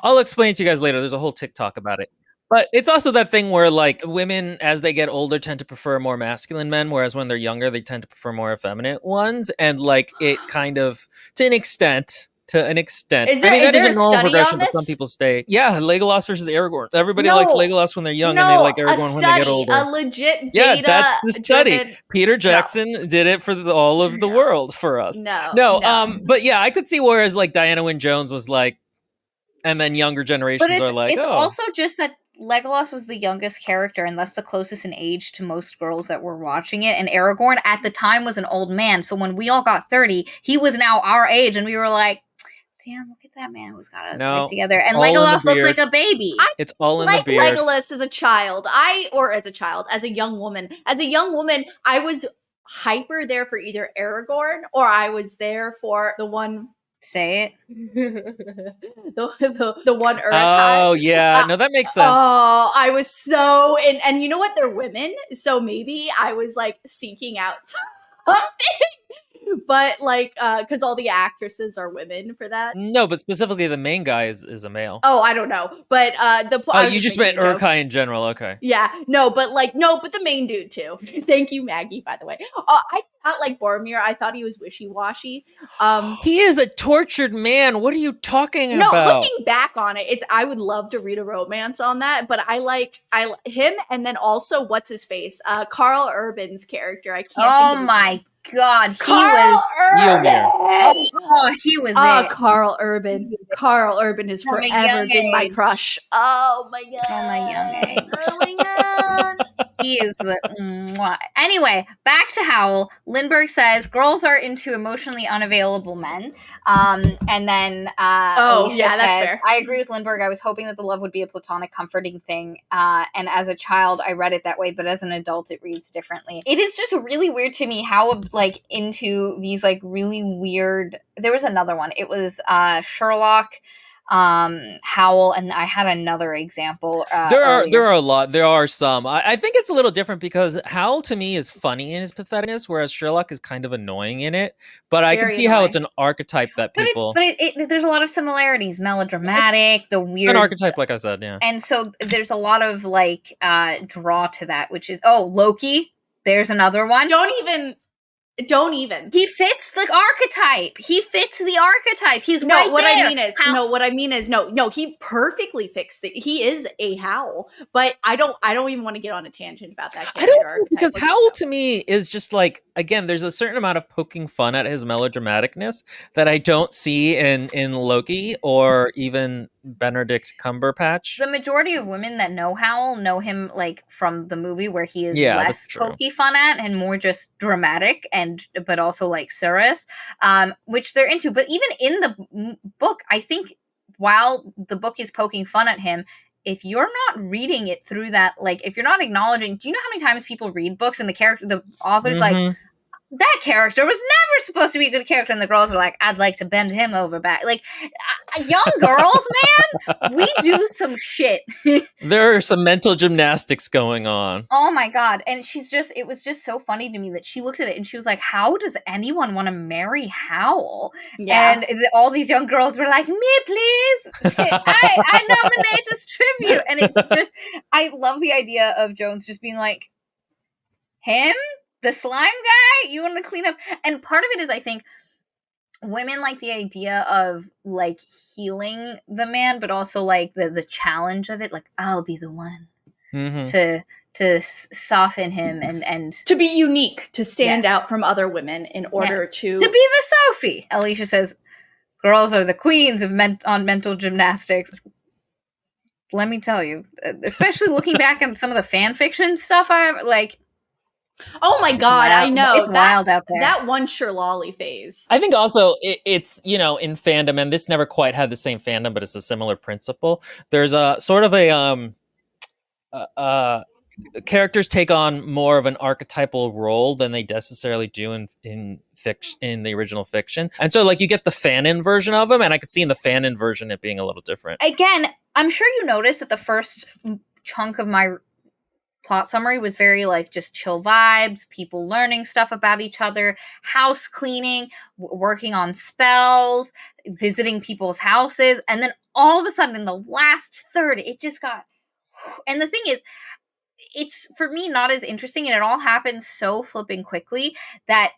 I'll explain to you guys later. There's a whole TikTok about it. But it's also that thing where like women, as they get older, tend to prefer more masculine men, whereas when they're younger, they tend to prefer more effeminate ones. And like it kind of, to an extent. Is there a normal progression, but some people stay. Yeah, Legolas versus Aragorn. Everybody likes Legolas when they're young, and they like Aragorn when they get older. A legit data. Yeah, that's the study. Peter Jackson did it for all of the world for us. But yeah, I could see whereas like Dianna Wynne Jones was like, and then younger generations are like, it's also just that Legolas was the youngest character and thus the closest in age to most girls that were watching it. And Aragorn at the time was an old man. So when we all got 30, he was now our age, and we were like, damn, look at that man who's got his life together. And Legolas looks like a baby. It's all in the beard. Like Legolas as a child. As a young woman. As a young woman, I was hyper there for either Aragorn or I was there for the one Say it. the one Oh, Uruk-hai. yeah. No, that makes sense. Oh, I was so and you know what? They're women, so maybe I was like seeking out something, but like because all the actresses are women for that. No, but specifically the main guy is a male. Oh, I don't know, but Oh, I was you just making meant a joke. Uruk-hai in general. Okay. Yeah, no, but the main dude too. Thank you, Maggie. By the way, I did not like Boromir. I thought he was wishy washy. He is a tortured man. What are you talking No, about? looking back on it, I would love to read a romance on that, but I him, and then also what's his face, Carl Urban's character. I can't. Oh think of his my name. god, he Carl was. Eomir. Oh, he was it. Carl Urban. Carl Urban has From a forever young been my age. crush. Oh my god. From a young age. Oh my god. He is the mwah. Anyway, back to Howl. Lindbergh says girls are into emotionally unavailable men. And then Alicia that's says, fair. I agree with Lindbergh. I was hoping that the love would be a platonic, comforting thing. And as a child, I read it that way, but as an adult, it reads differently. It is just really weird to me how like into these like really weird. There was another one. It was Sherlock. Howl, and I had another example. There are earlier. a lot. There are some. I think it's a little different because Howl to me is funny in his patheticness, whereas Sherlock is kind of annoying in it. But I can Very see how annoying. it's an archetype that people. But there's a lot of similarities. Melodramatic, the weird. An archetype, like I said, yeah. And so there's a lot of like draw to that, which is Loki. There's another one. Don't even. He fits the archetype. He's right what there. What I mean is he perfectly fixed it. He is a Howl, but I don't even want to get on a tangent about that character. I don't, because Howl to me is just like, again, there's a certain amount of poking fun at his melodramaticness that I don't see in Loki or even Benedict Cumberbatch. The majority of women that know Howl know him like from the movie where he is less true. pokey fun at and more just dramatic but also like serious, which they're into. But even in the book, I think while the book is poking fun at him, if you're not reading it through that, like if you're not acknowledging, do you know how many times people read books and the author's like, that character was never supposed to be a good character, and the girls were like, I'd like to bend him over back. Like, young girls, man, we do some shit. There are some mental gymnastics going on. Oh my god. And it was just so funny to me that she looked at it and she was like, how does anyone want to marry Howl? Yeah. And all these young girls were like, me please, I nominate as tribute. And it's just, I love the idea of Jones just being like, him? The slime guy? You want to clean up? And part of it is, I think, women like the idea of, like, healing the man, but also, like, the challenge of it. Like, I'll be the one to soften him and... To be unique, to stand out from other women in order to... To be the Sophie! Alicia says, girls are the queens of on mental gymnastics. Let me tell you, especially looking back on some of the fan fiction stuff oh my god, I know. It's wild out there. That one Shirley phase. I think also it's, in fandom, and this never quite had the same fandom, but it's a similar principle. There's a sort of characters take on more of an archetypal role than they necessarily do in fiction, in the original fiction. And so like you get the fanon version of them, and I could see in the fanon version it being a little different. Again, I'm sure you noticed that the first chunk of my plot summary was very like just chill vibes, people learning stuff about each other, house cleaning, working on spells, visiting people's houses, and then all of a sudden in the last third it just got, and the thing is, it's for me not as interesting, and it all happens so flipping quickly that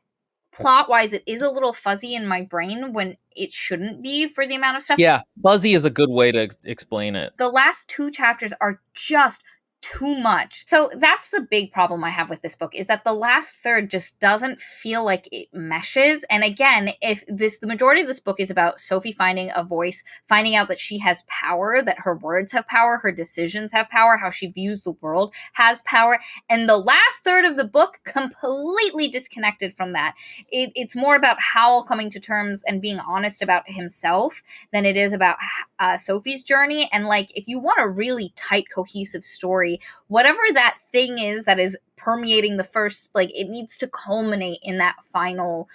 plot wise it is a little fuzzy in my brain when it shouldn't be for the amount of stuff. Yeah, fuzzy is a good way to explain it. The last 2 chapters are just too much. So that's the big problem I have with this book, is that the last third just doesn't feel like it meshes. And again, the majority of this book is about Sophie finding a voice, finding out that she has power, that her words have power, her decisions have power, how she views the world has power. And the last third of the book completely disconnected from that. It's more about Howl coming to terms and being honest about himself than it is about Sophie's journey. And like, if you want a really tight, cohesive story, whatever that thing is that is permeating the first, like, it needs to culminate in that final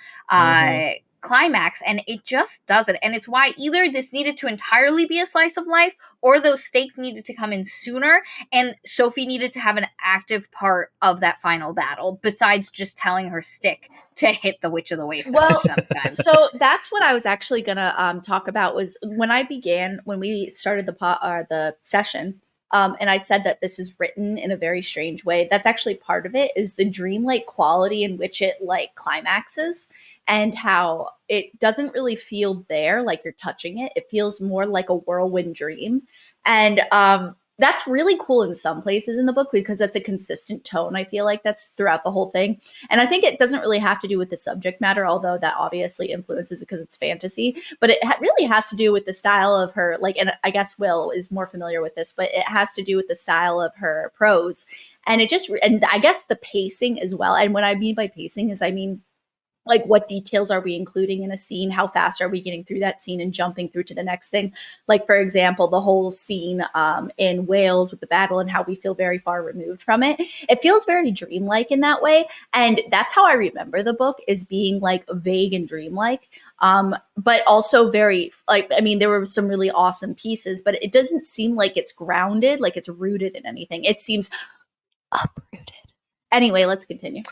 climax, and it just doesn't. And it's why either this needed to entirely be a slice of life, or those stakes needed to come in sooner, and Sophie needed to have an active part of that final battle, besides just telling her stick to hit the Witch of the Waste. Well, so that's what I was actually gonna talk about, was when we started the session, and I said that this is written in a very strange way. That's actually part of it, is the dreamlike quality in which it like climaxes, and how it doesn't really feel there, like you're touching it. It feels more like a whirlwind dream. And that's really cool in some places in the book, because that's a consistent tone. I feel like that's throughout the whole thing. And I think it doesn't really have to do with the subject matter, although that obviously influences it because it's fantasy. But it really has to do with the style of her, like, and I guess Will is more familiar with this, but it has to do with the style of her prose. And it just, and I guess the pacing as well. And what I mean by pacing is, I mean, like, what details are we including in a scene? How fast are we getting through that scene and jumping through to the next thing? Like, for example, the whole scene in Wales with the battle, and how we feel very far removed from it. It feels very dreamlike in that way. And that's how I remember the book, is being like vague and dreamlike. But also very, like, I mean, there were some really awesome pieces, but it doesn't seem like it's grounded, like it's rooted in anything. It seems uprooted. Anyway, let's continue.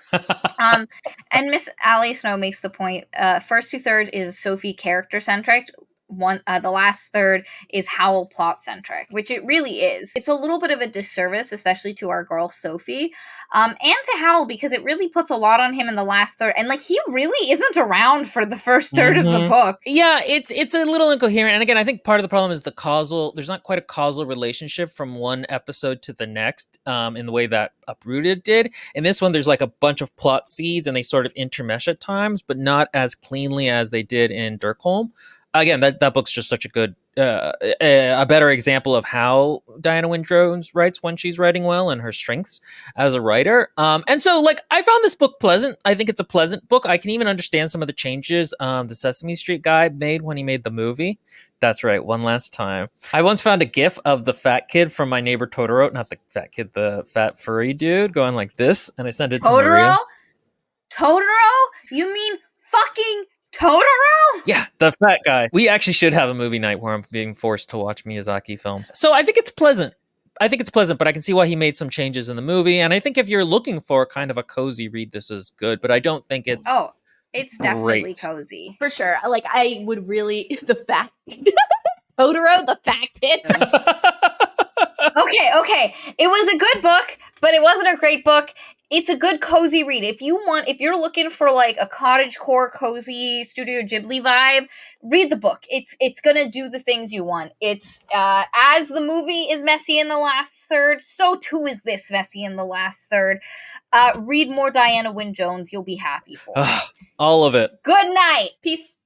And Miss Allie Snow makes the point. First 2/3 is Sophie character centric. The last third is Howl plot centric, which it really is. It's a little bit of a disservice, especially to our girl Sophie, and to Howl, because it really puts a lot on him in the last third, and like he really isn't around for the first third of the book. Yeah, it's a little incoherent, and again, I think part of the problem is there's not quite a causal relationship from one episode to the next, in the way that Uprooted did. In this one, there's like a bunch of plot seeds, and they sort of intermesh at times, but not as cleanly as they did in Dirkholm. Again, that book's just such a good, a better example of how Dianna Wynne Jones writes when she's writing well, and her strengths as a writer. And so, like, I found this book pleasant. I think it's a pleasant book. I can even understand some of the changes the Sesame Street guy made when he made the movie. That's right, one last time. I once found a gif of the fat kid from My Neighbor Totoro, not the fat kid, the fat furry dude, going like this, and I sent it to Maria. Totoro? You mean fucking Totoro? Yeah, the fat guy. We actually should have a movie night where I'm being forced to watch Miyazaki films. So I think it's pleasant. But I can see why he made some changes in the movie. And I think if you're looking for kind of a cozy read, this is good. But I don't think it's it's definitely cozy. For sure. Like, I would really, the fat Totoro, the fat kid. Okay. It was a good book, but it wasn't a great book. It's a good cozy read. If you're looking for like a cottagecore cozy Studio Ghibli vibe, read the book. It's gonna do the things you want. It's as the movie is messy in the last third, so too is this messy in the last third. Read more Dianna Wynne Jones. You'll be happy for it. All of it. Good night. Peace.